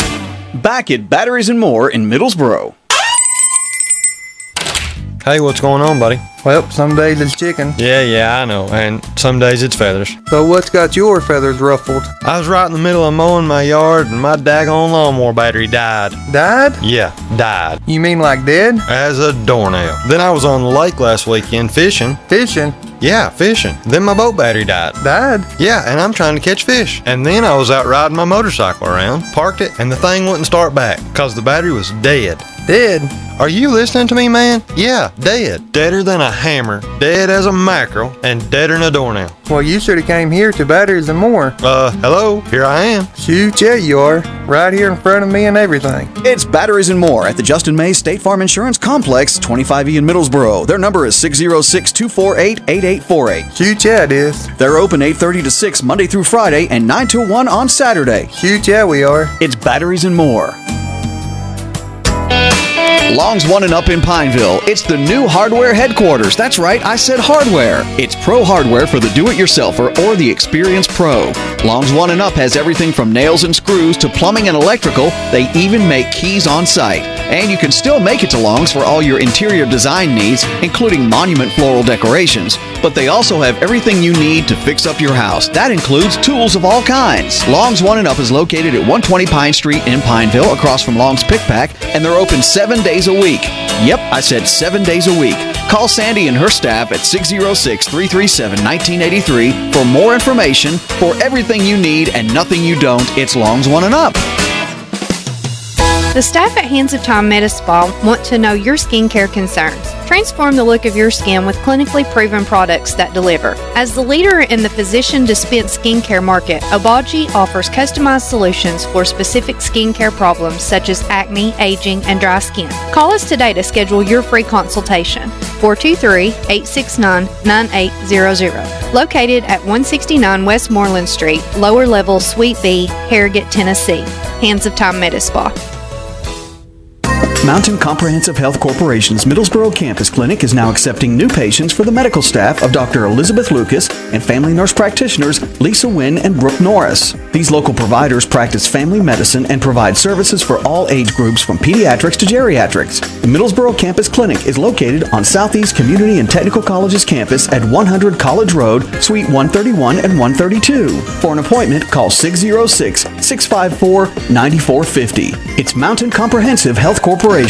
Back at Batteries and More in Middlesboro. Hey, what's going on, buddy? Well, some days it's chicken. Yeah, I know. And some days it's feathers. So what's got your feathers ruffled? I was right in the middle of mowing my yard and my daggone lawnmower battery died. Died? Yeah, died. You mean like dead? As a doornail. Then I was on the lake last weekend fishing. Fishing? Yeah, fishing. Then my boat battery died. Died? Yeah, and I'm trying to catch fish. And then I was out riding my motorcycle around, parked it, and the thing wouldn't start back because the battery was dead. Dead? Are you listening to me, man? Yeah, dead. Deader than a hammer, dead as a mackerel, and deader than a doornail. Well, you should have came here to Batteries and More. Hello, here I am. Shoot, yeah, you are. Right here in front of me and everything. It's Batteries and More at the Justin Mays State Farm Insurance Complex, 25E in Middlesboro. Their number is 606-248-8848. Shoot, yeah, it is. They're open 8:30 to 6 Monday through Friday and 9 till 1 on Saturday. Shoot, yeah, we are. It's Batteries and More. Long's One and Up in Pineville. It's the new hardware headquarters. That's right, I said hardware. It's pro hardware for the do-it-yourselfer or the experienced pro. Long's One and Up has everything from nails and screws to plumbing and electrical. They even make keys on site. And you can still make it to Long's for all your interior design needs, including monument floral decorations. But they also have everything you need to fix up your house. That includes tools of all kinds. Long's One and Up is located at 120 Pine Street in Pineville, across from Long's Pick Pack, and they're open 7 days a week. Yep, I said 7 days a week. Call Sandy and her staff at 606-337-1983 for more information. For everything you need and nothing you don't, it's Long's One and Up. The staff at Hands of Time Medi Spa want to know your skincare concerns. Transform the look of your skin with clinically proven products that deliver. As the leader in the physician-dispensed skincare market, Obagi offers customized solutions for specific skincare problems such as acne, aging, and dry skin. Call us today to schedule your free consultation. 423-869-9800. Located at 169 Westmoreland Street, lower level, Suite B, Harrogate, Tennessee. Hands of Time Medi Spa. Mountain Comprehensive Health Corporation's Middlesboro Campus Clinic is now accepting new patients for the medical staff of Dr. Elizabeth Lucas and family nurse practitioners Lisa Wynn and Brooke Norris. These local providers practice family medicine and provide services for all age groups from pediatrics to geriatrics. The Middlesboro Campus Clinic is located on Southeast Community and Technical College's campus at 100 College Road, Suite 131 and 132. For an appointment, call 606-654-9450. It's Mountain Comprehensive Health Corporation. Hey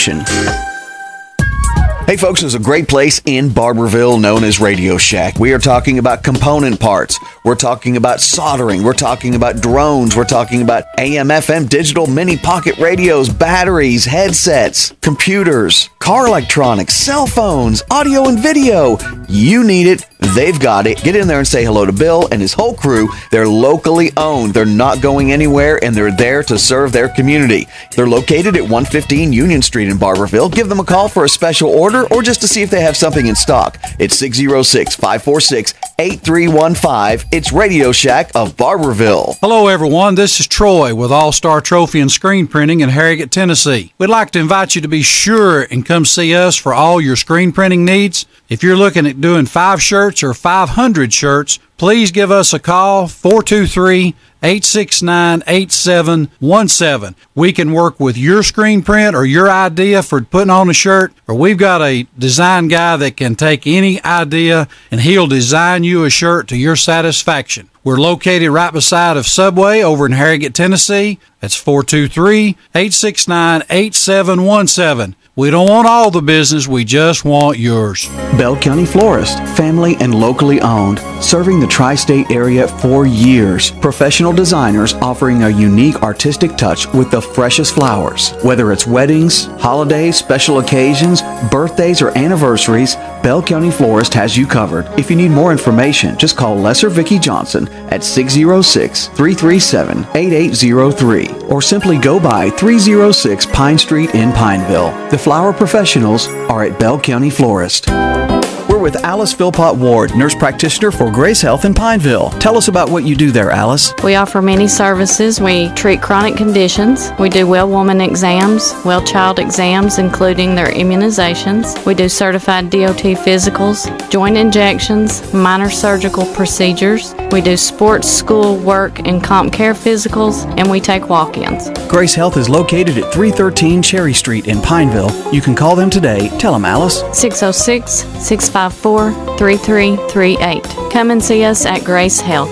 folks, there's a great place in Barberville known as Radio Shack. We are talking about component parts. We're talking about soldering. We're talking about drones. We're talking about AM, FM, digital mini pocket radios, batteries, headsets, computers, car electronics, cell phones, audio and video. You need it. They've got it. Get in there and say hello to Bill and his whole crew. They're locally owned. They're not going anywhere, and they're there to serve their community. They're located at 115 Union Street in Barberville. Give them a call for a special order or just to see if they have something in stock. It's 606-546-8315. It's Radio Shack of Barberville. Hello, everyone. This is Troy with All-Star Trophy and Screen Printing in Harrogate, Tennessee. We'd like to invite you to be sure and come see us for all your screen printing needs. If you're looking at doing 5 shirts or 500 shirts, please give us a call, 423-869-8717. We can work with your screen print or your idea for putting on a shirt, or we've got a design guy that can take any idea and he'll design you a shirt to your satisfaction. We're located right beside of Subway over in Harrogate, Tennessee. That's 423-869-8717. We don't want all the business, we just want yours. Bell County Florist, family and locally owned, serving the tri-state area for years. Professional designers offering a unique artistic touch with the freshest flowers. Whether it's weddings, holidays, special occasions, birthdays, or anniversaries, Bell County Florist has you covered. If you need more information, just call Lesser Vicki Johnson at 606-337-8803 or simply go by 306 Pine Street in Pineville. The flower professionals are at Bell County Florist. We're with Alice Philpott Ward, nurse practitioner for Grace Health in Pineville. Tell us about what you do there, Alice. We offer many services. We treat chronic conditions. We do well woman exams, well child exams, including their immunizations. We do certified DOT physicals, joint injections, minor surgical procedures. We do sports, school, work, and comp care physicals, and we take walk-ins. Grace Health is located at 313 Cherry Street in Pineville. You can call them today. Tell them, Alice. 606-654-3338. Come and see us at Grace Health.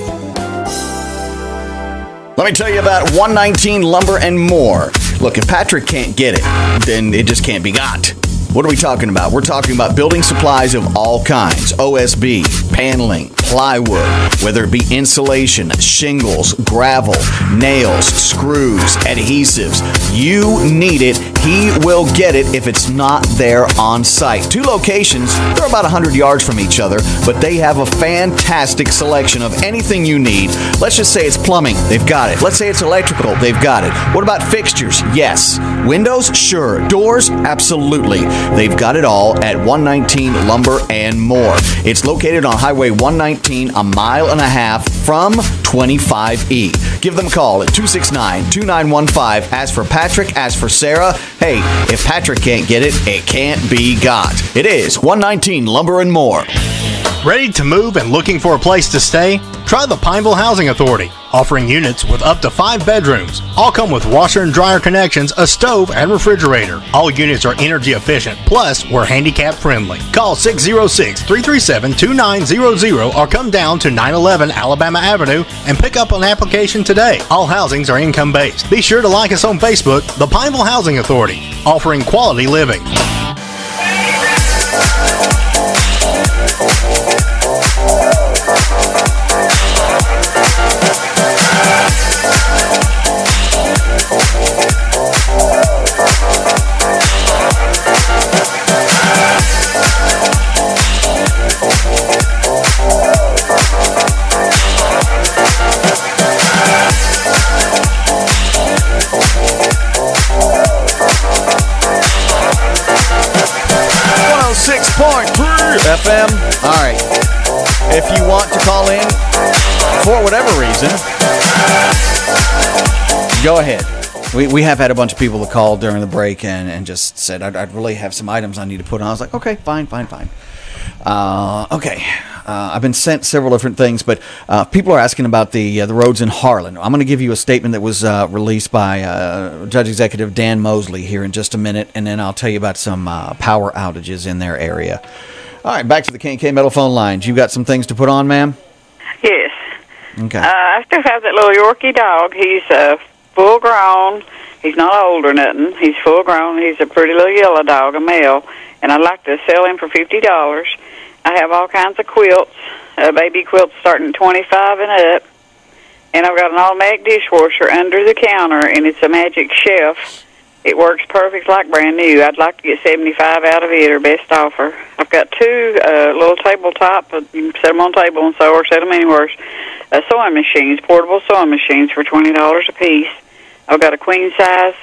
Let me tell you about 119 Lumber and More. Look, if Patrick can't get it, then it just can't be got. What are we talking about? We're talking about building supplies of all kinds. OSB, paneling, plywood, whether it be insulation, shingles, gravel, nails, screws, adhesives. You need it. He will get it if it's not there on site. 2 locations. They're about 100 yards from each other, but they have a fantastic selection of anything you need. Let's just say it's plumbing. They've got it. Let's say it's electrical. They've got it. What about fixtures? Yes. Windows? Sure. Doors? Absolutely. They've got it all at 119 Lumber and More. It's located on Highway 119, a mile and a half from 25E. Give them a call at 269-2915. Ask for Patrick, ask for Sarah. Hey, if Patrick can't get it, it can't be got. It is 119 Lumber and More. Ready to move and looking for a place to stay? Try the Pineville Housing Authority, offering units with up to 5 bedrooms. All come with washer and dryer connections, a stove, and refrigerator. All units are energy efficient, plus we're handicap friendly. Call 606-337-2900 or come down to 911 Alabama Avenue and pick up an application today. All housings are income based. Be sure to like us on Facebook, the Pineville Housing Authority, offering quality living. FM. All right. If you want to call in for whatever reason, go ahead. We have had a bunch of people that called during the break and just said, I'd really have some items I need to put on. I was like, okay, fine. Okay. I've been sent several different things, but people are asking about the roads in Harlan. I'm going to give you a statement that was released by Judge Executive Dan Mosley here in just a minute, and then I'll tell you about some power outages in their area. All right, back to the K&K Metal phone lines. You got some things to put on, ma'am? Yes. Okay. I still have that little Yorkie dog. He's full grown. He's not old or nothing. He's full grown. He's a pretty little yellow dog, a male, and I'd like to sell him for $50. I have all kinds of quilts, baby quilts starting at 25 and up, and I've got an automatic dishwasher under the counter, and it's a magic shelf. It works perfect like brand new. I'd like to get $75 out of it, or best offer. I've got 2 little tabletop, you can set them on the table and sew, or set them anywhere, sewing machines, portable sewing machines for $20 a piece. I've got a queen-size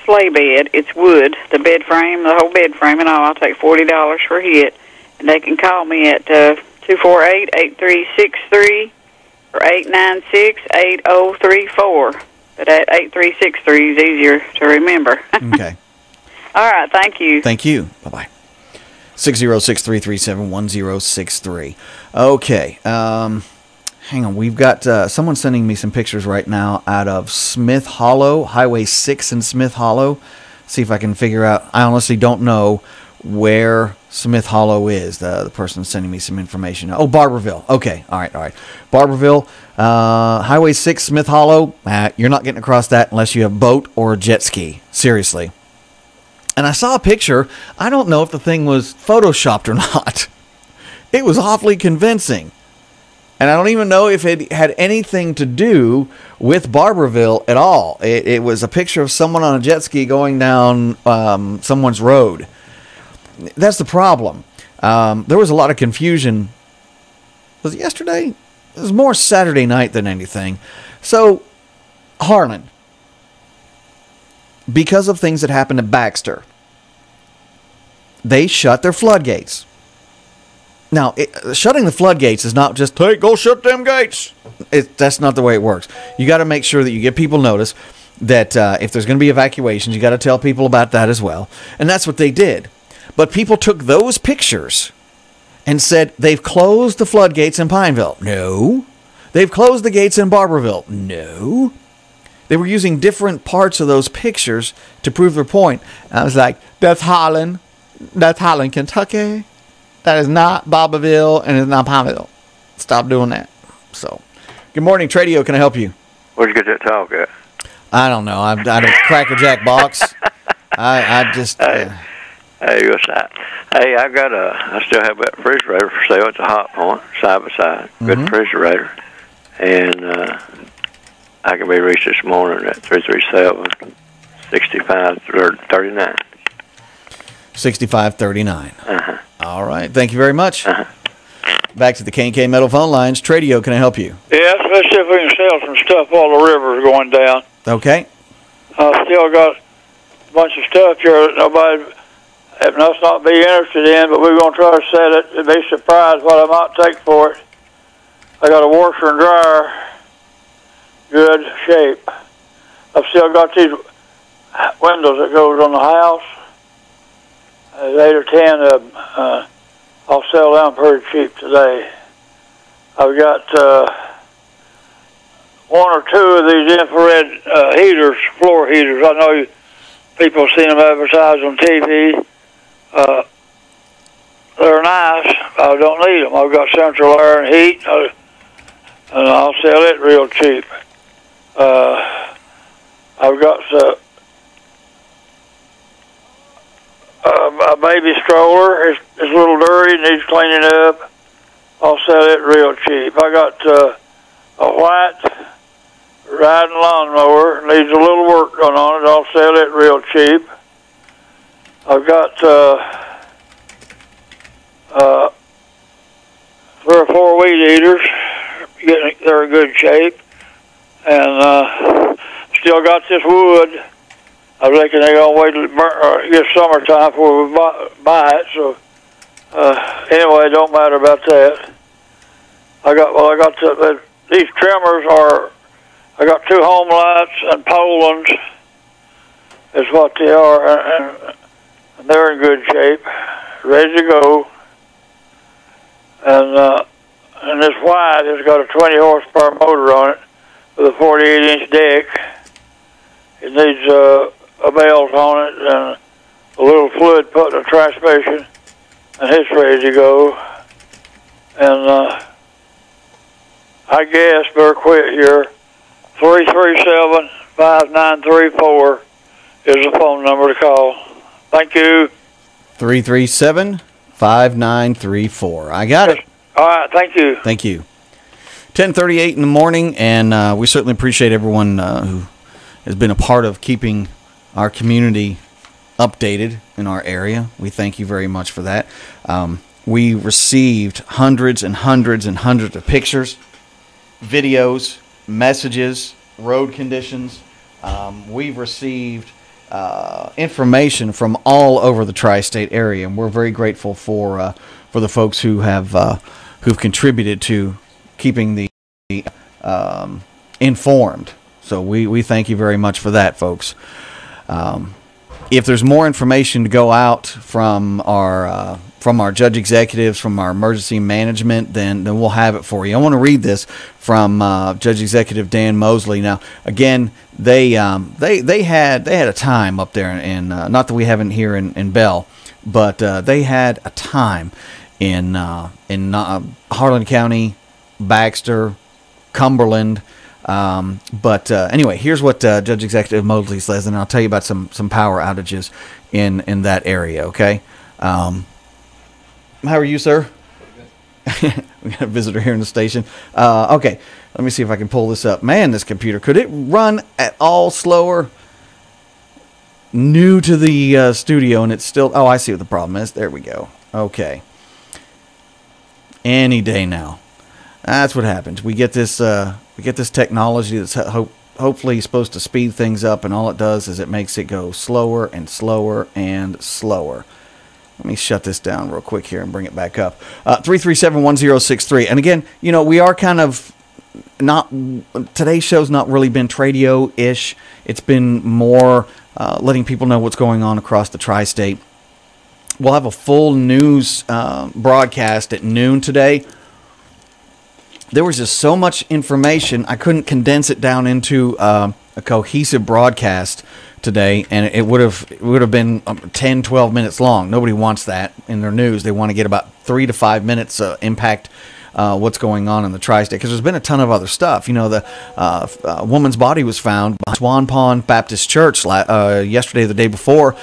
sleigh bed. It's wood, the bed frame, the whole bed frame and all. I'll take $40 for a hit. And they can call me at 248-8363 or 896-8034. But that 8363 is easier to remember. Okay. All right, thank you. Thank you. Bye-bye. 606-337-1063. Okay. Hang on. We've got someone sending me some pictures right now out of Smith Hollow, Highway 6 in Smith Hollow. See if I can figure out. I honestly don't know where Smith Hollow is. The person sending me some information. Oh, Barberville. Okay. All right. Barberville, Highway 6, Smith Hollow. You're not getting across that unless you have a boat or a jet ski. Seriously. And I saw a picture. I don't know if the thing was photoshopped or not. It was awfully convincing. And I don't even know if it had anything to do with Barberville at all. It was a picture of someone on a jet ski going down someone's road. That's the problem. There was a lot of confusion. Was it yesterday? It was more Saturday night than anything. So, Harlan, because of things that happened to Baxter, they shut their floodgates. Now, shutting the floodgates is not just, hey, go shut them gates. That's not the way it works. You got to make sure that you give people notice that if there's going to be evacuations, you got to tell people about that as well. And that's what they did. But people took those pictures and said, they've closed the floodgates in Pineville. No. They've closed the gates in Barberville. No. They were using different parts of those pictures to prove their point. And I was like, that's Holland. That's Holland, Kentucky. That is not Barberville, and it's not Pineville. Stop doing that. So, good morning, Tradio. Can I help you? Where'd you get that talk at? I don't know. I don't Cracker Jack box. I just... Hey, what's that? Hey, I still have that refrigerator for sale at the Hot Point, side by side. Good refrigerator. And I can be reached this morning at 337-6539. 6539. All right. Thank you very much. Back to the K&K Metal phone lines. Tradio, can I help you? Yes, let's see if we can sell some stuff while the river's going down. Okay. I still got a bunch of stuff here that nobody must not be interested in, but we're going to try to sell it and be surprised what I might take for it. I got a washer and dryer, good shape. I've still got these windows that goes on the house. There's 8 or 10 of them. I'll sell them pretty cheap today. I've got 1 or 2 of these infrared heaters, floor heaters. I know people have seen them advertised on TV. They're nice. I don't need them. I've got central air and heat, and I'll sell it real cheap. I've got a baby stroller. It's a little dirty, needs cleaning up. I'll sell it real cheap. I got a white riding lawnmower, needs a little work done on it. I'll sell it real cheap. I've got 3 or 4 weed eaters. They're in good shape. And still got this wood. I reckon they're going to wait till get summertime before we buy it. So anyway, it don't matter about that. These trimmers are. I got 2 home lights and Poland's. Is what they are, and they're in good shape, ready to go. And this white has got a 20 horsepower motor on it with a 48-inch deck. It needs a belt on it and a little fluid put in the transmission, and it's ready to go. And I guess better quit here. 337-5934 is the phone number to call. Thank you. 337-5934. I got it. All right, thank you. Thank you. 10:38 in the morning, and we certainly appreciate everyone who has been a part of keeping our community updated in our area. We thank you very much for that. We received hundreds and hundreds and hundreds of pictures, videos, messages, road conditions. We've received information from all over the tri-state area, and we're very grateful for the folks who have who've contributed to keeping the informed. So we thank you very much for that, folks. If there's more information to go out from our judge executives, from our emergency management, then we'll have it for you. I want to read this from Judge Executive Dan Mosley. Now, again, they had a time up there, and not that we haven't here in Bell, but they had a time in Harlan County, Baxter, Cumberland. But anyway, here's what Judge Executive Mosley says, and I'll tell you about some power outages in that area. Okay. How are you, sir? We got a visitor here in the station. Okay, let me see if I can pull this up. Man, this computer, could it run at all slower? New to the studio, and it's still... Oh, I see what the problem is. There we go. Okay. Any day now. That's what happens. We get this technology that's hopefully supposed to speed things up, and all it does is it makes it go slower and slower and slower. Let me shut this down real quick here and bring it back up. 337-1063. And again, we are kind of not, today's show's not really been Tradio-ish. It's been more letting people know what's going on across the tri-state. We'll have a full news broadcast at noon today. There was just so much information, I couldn't condense it down into a cohesive broadcast today, and it would have been 10, 12 minutes long. Nobody wants that in their news. They want to get about 3 to 5 minutes impact what's going on in the tri-state, because there's been a ton of other stuff. The woman's body was found by Swan Pond Baptist Church yesterday, the day before.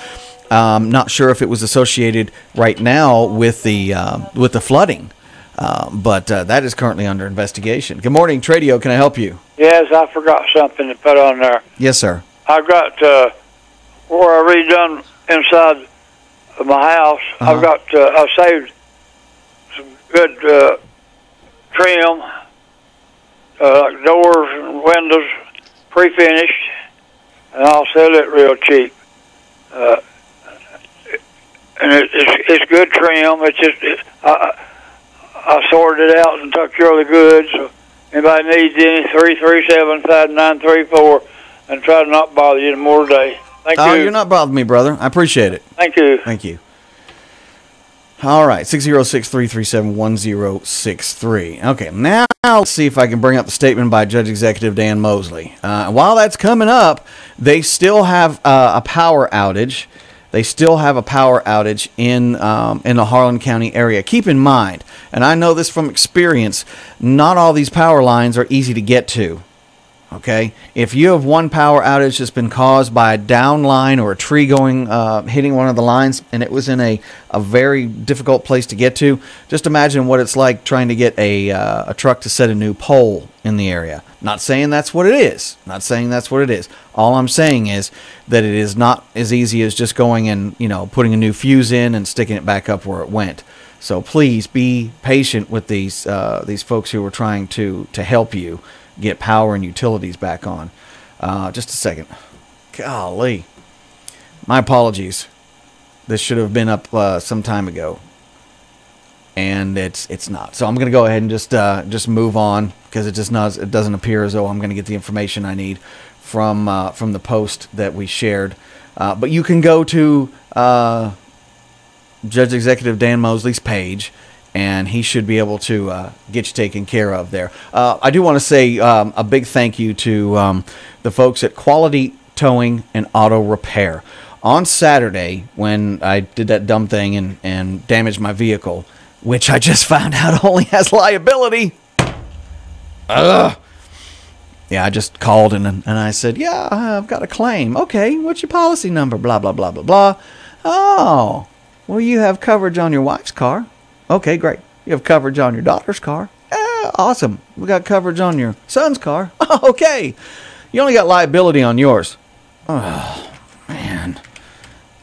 Not sure if it was associated right now with the flooding. But that is currently under investigation. Good morning, Tradio. Can I help you? Yes, I forgot something to put on there. Yes, sir. I've got where I redone inside of my house. I've got I saved some good trim, like doors and windows, pre-finished, and I'll sell it real cheap. And it's good trim. It's just I sorted it out and took care of the goods. So anybody needs any, 337-5934, and try to not bother you more today. Thank you. You're not bothering me, brother. I appreciate it. Thank you. Thank you. All right, 606-337-1063. Okay, now let's see if I can bring up the statement by Judge Executive Dan Mosley. While that's coming up, they still have a power outage. They still have a power outage in the Harlan County area. Keep in mind, and I know this from experience, not all these power lines are easy to get to. Okay, if you have one power outage that's been caused by a down line or a tree going hitting one of the lines, and it was in a very difficult place to get to, just imagine what it's like trying to get a truck to set a new pole in the area. Not saying that's what it is. Not saying that's what it is. All I'm saying is that it is not as easy as just going and putting a new fuse in and sticking it back up where it went. So please be patient with these folks who are trying to help you get power and utilities back on. Just a second. Golly. My apologies. This should have been up some time ago. And it's not. So I'm going to go ahead and just move on, because it doesn't appear as though I'm going to get the information I need from the post that we shared. But you can go to Judge Executive Dan Mosley's page, and he should be able to get you taken care of there. I do want to say a big thank you to the folks at Quality Towing and Auto Repair. On Saturday, when I did that dumb thing and damaged my vehicle, which I just found out only has liability. Yeah, I just called and I said, yeah, I've got a claim. Okay, what's your policy number? Blah, blah, blah, blah, blah. Oh, well, you have coverage on your wife's car. Okay, great. You have coverage on your daughter's car. Awesome. We got coverage on your son's car. Okay. You only got liability on yours. Oh, man.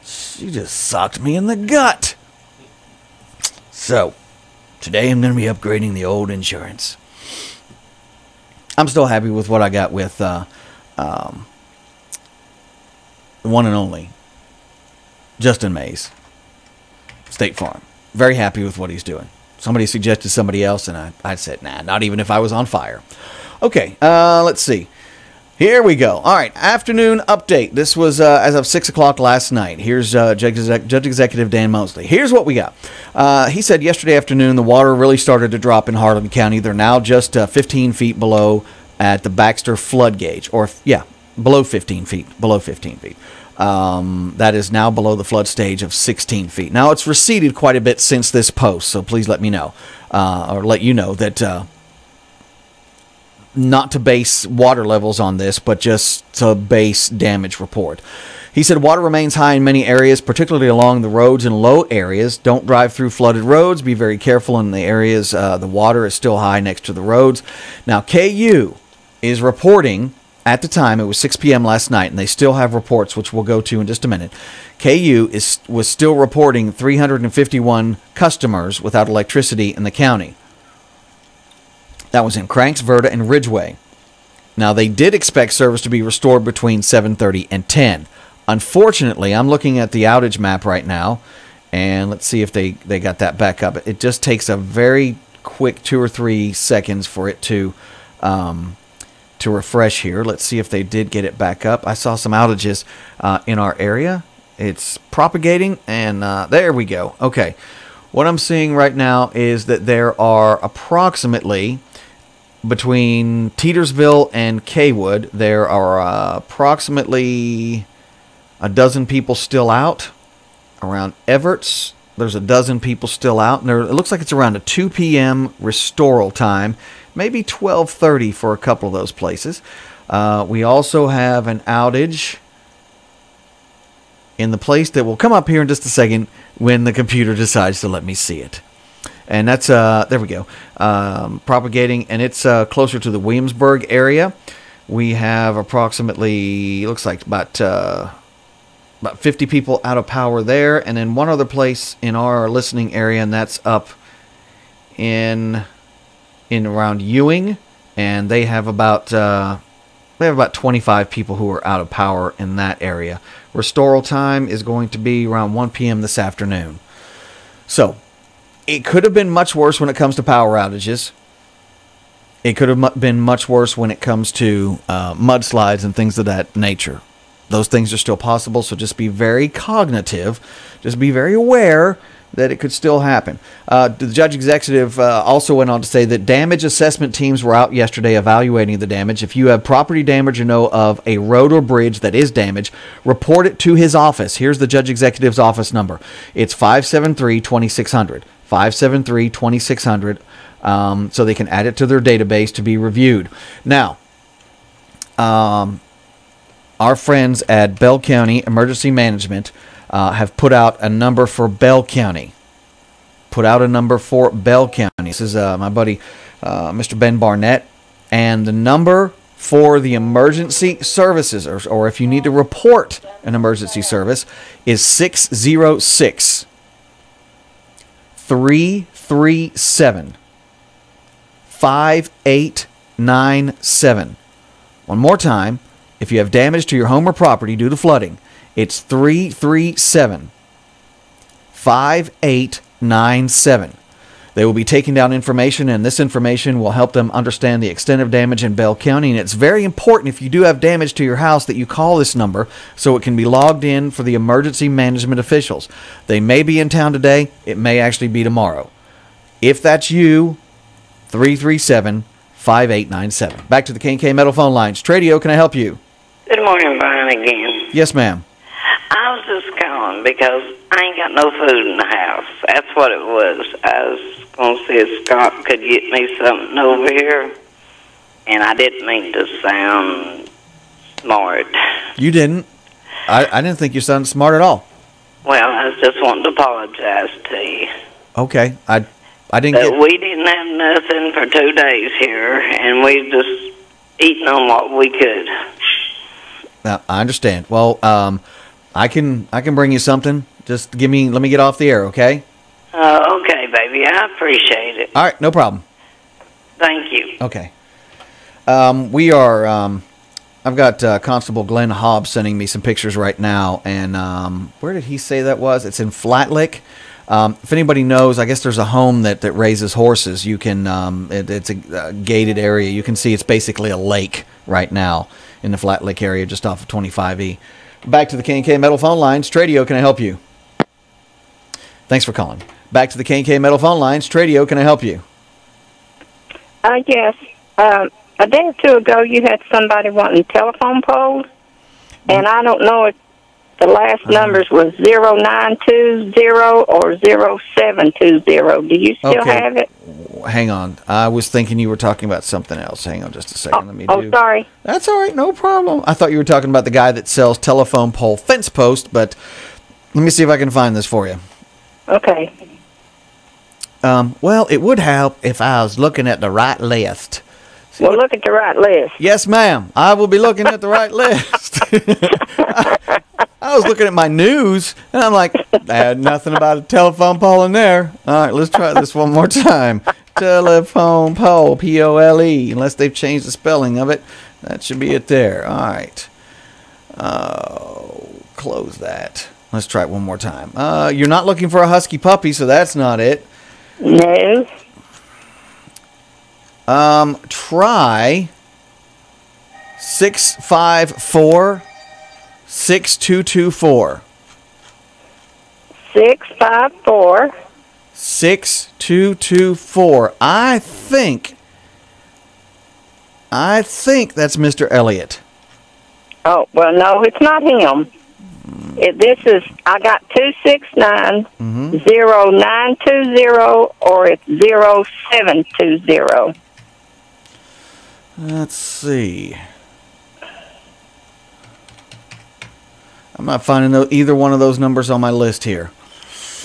She just sucked me in the gut. So, today I'm going to be upgrading the old insurance. I'm still happy with what I got with the one and only Justin Mays, State Farm. Very happy with what he's doing. Somebody suggested somebody else, and I said, nah, not even if I was on fire. Okay, let's see. Here we go. All right, afternoon update. This was as of 6 o'clock last night. Here's Judge Executive Dan Mosley. Here's what we got. He said yesterday afternoon the water really started to drop in Harlan County. They're now just 15 feet below at the Baxter flood gauge. Below 15 feet. Below 15 feet. That is now below the flood stage of 16 feet. Now, it's receded quite a bit since this post, so please let me know, or let you know that not to base water levels on this, but just to base damage report. He said water remains high in many areas, particularly along the roads in low areas. Don't drive through flooded roads. Be very careful in the areas the water is still high next to the roads. Now, KU is reporting, at the time, it was 6 p.m. last night, and they still have reports, which we'll go to in just a minute. KU was still reporting 351 customers without electricity in the county. That was in Cranks, Verda, and Ridgeway. Now, they did expect service to be restored between 7:30 and 10. Unfortunately, I'm looking at the outage map right now, And let's see if they got that back up. It just takes a very quick 2 or 3 seconds for it to refresh here. Let's see if they did get it back up. I saw some outages in our area. It's propagating, and there we go. Okay, what I'm seeing right now is that there are approximately, between Tetersville and Kaywood, there are approximately a dozen people still out. Around Everts, there's a dozen people still out, and it looks like it's around a 2 p.m. restoral time, maybe 12:30 for a couple of those places. We also have an outage in the place that will come up here in just a second when the computer decides to let me see it. And that's, there we go, propagating, and it's closer to the Williamsburg area. We have approximately, looks like about 50 people out of power there, and then one other place in our listening area, and that's up in around Ewing, and they have about 25 people who are out of power in that area. Restoral time is going to be around 1 p.m. this afternoon. So it could have been much worse when it comes to power outages. It could have been much worse when it comes to mudslides and things of that nature. Those things are still possible, so just be very cognitive. Just be very aware that it could still happen. The judge executive also went on to say that damage assessment teams were out yesterday evaluating the damage. If you have property damage or know of a road or bridge that is damaged, report it to his office. Here's the judge executive's office number. It's 573-2600. 573-2600. So they can add it to their database to be reviewed. Now, our friends at Bell County Emergency Management have put out a number for Bell County. This is my buddy, Mr. Ben Barnett. And the number for the emergency services, or if you need to report an emergency service, is 606-337-5897. One more time. If you have damage to your home or property due to flooding, it's 337-5897. They will be taking down information, and this information will help them understand the extent of damage in Bell County. And it's very important, if you do have damage to your house, that you call this number so it can be logged in for the emergency management officials. They may be in town today. It may actually be tomorrow. If that's you, 337-5897. Back to the K&K Metal phone lines. Tradio, can I help you? Good morning, Brian, again. Yes, ma'am. I was just calling because I ain't got no food in the house. That's what it was. I was going to see if Scott could get me something over here, and I didn't mean to sound smart. You didn't. I didn't think you sounded smart at all. Well, I was just wanting to apologize to you. Okay. I didn't get... We didn't have nothing for 2 days here, and we just eating on what we could. Now, I understand. Well, I can bring you something. Just let me get off the air, okay? Okay, baby. I appreciate it. All right, no problem. Thank you. Okay. We are. I've got Constable Glenn Hobbs sending me some pictures right now, and where did he say that was? It's in Flatlick. If anybody knows, I guess there's a home that raises horses. You can. It's a gated area. You can see it's basically a lake right now in the Flatlick area, just off of 25E. Back to the K&K Metal phone lines. Tradio, can I help you? Thanks for calling. Back to the K&K Metal phone lines. Tradio, can I help you? Yes. A day or two ago, you had somebody wanting telephone poles, and I don't know if the last numbers was 0920 or 0720. Do you still have it? Hang on. I was thinking you were talking about something else. Hang on just a second. Sorry. That's all right. No problem. I thought you were talking about the guy that sells telephone pole fence posts, but let me see if I can find this for you. Okay. Well, it would help if I was looking at the right list. Well, look at the right list. Yes, ma'am. I will be looking at the right list. I was looking at my news, and I'm like, I had nothing about a telephone pole in there. All right, let's try this one more time. Telephone pole, P-O-L-E, unless they've changed the spelling of it. That should be it there. All right. Close that. Let's try it one more time. You're not looking for a husky puppy, so that's not it. No. Try 654-6224. 654. 6224. I think that's Mr. Elliott. Oh, well, no, it's not him. This is, I got 269-0920, or it's 0720. Let's see. I'm not finding either one of those numbers on my list here.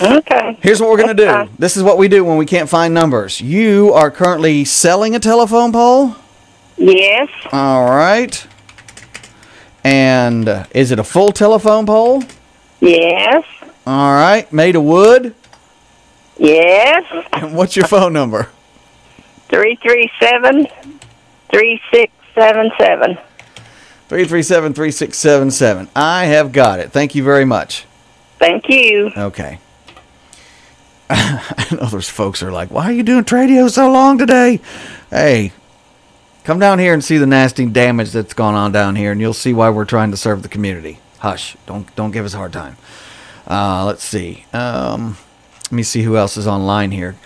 Okay. Here's what we're going to do. This is what we do when we can't find numbers. You are currently selling a telephone pole? Yes. All right. And is it a full telephone pole? Yes. All right. Made of wood? Yes. And what's your phone number? 337-3677. 337-3677. I have got it. Thank you very much. Thank you. Okay. I know those folks are like, why are you doing Tradio so long today? Hey, come down here and see the nasty damage that's gone on down here, and you'll see why we're trying to serve the community. Hush. Don't give us a hard time. Let's see. Let me see who else is online here.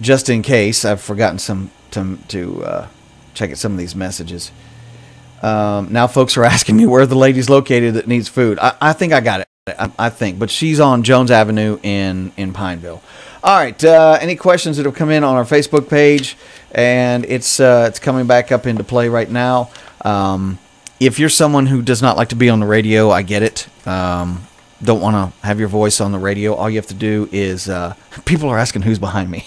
Just in case, I've forgotten to check at some of these messages. Now folks are asking me where the lady's located that needs food. I think I got it. I think, but she's on Jones Avenue in Pineville. All right. Any questions that have come in on our Facebook page, and it's coming back up into play right now. If you're someone who does not like to be on the radio, I get it. Don't want to have your voice on the radio. All you have to do is, people are asking who's behind me.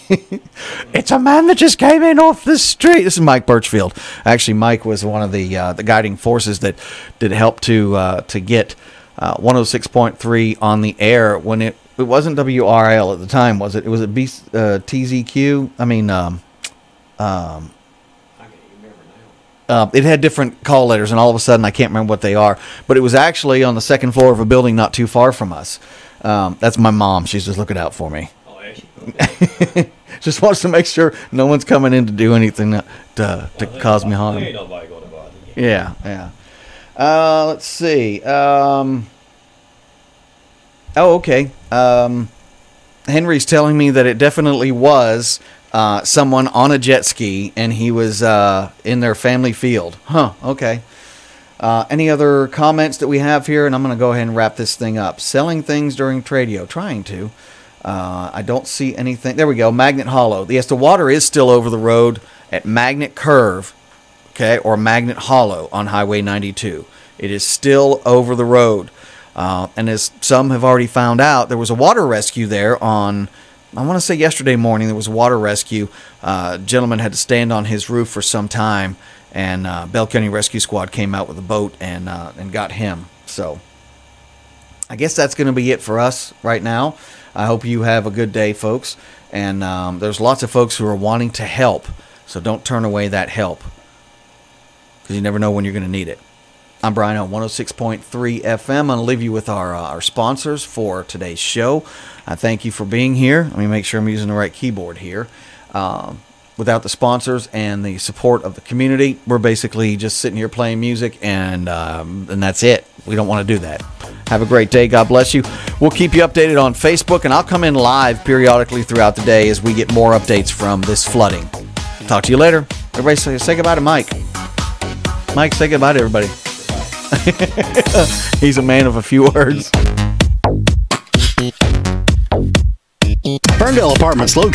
It's a man that just came in off the street. This is Mike Birchfield. Actually, Mike was one of the guiding forces that helped to get 106.3 on the air when it wasn't WRIL at the time, was it? It was a TZQ. I mean, it had different call letters, and all of a sudden I can't remember what they are. But it was actually on the second floor of a building not too far from us. That's my mom. She's just looking out for me. Just wants to make sure no one's coming in to do anything to cause me harm. Ain't nobody gonna bother you. Yeah. Let's see. Okay. Henry's telling me that it definitely was someone on a jet ski, and he was in their family field. Huh, okay. Any other comments that we have here? And I'm going to go ahead and wrap this thing up. Selling things during Tradio. Trying to. I don't see anything. There we go. Magnet Hollow. Yes, the water is still over the road at Magnet Curve, okay, or Magnet Hollow on Highway 92. It is still over the road. And as some have already found out, there was a water rescue there on, I want to say yesterday morning, there was a water rescue. A gentleman had to stand on his roof for some time, and Bell County Rescue Squad came out with a boat and got him. So I guess that's going to be it for us right now. I hope you have a good day, folks. And there's lots of folks who are wanting to help, so don't turn away that help, because you never know when you're going to need it. I'm Brian on 106.3 FM. I'm going to leave you with our sponsors for today's show. I thank you for being here. Let me make sure I'm using the right keyboard here. Without the sponsors and the support of the community, we're basically just sitting here playing music, and that's it. We don't want to do that. Have a great day. God bless you. We'll keep you updated on Facebook, and I'll come in live periodically throughout the day as we get more updates from this flooding. Talk to you later. Everybody say goodbye to Mike. Mike, say goodbye to everybody. He's a man of a few words. Ferndale Apartments located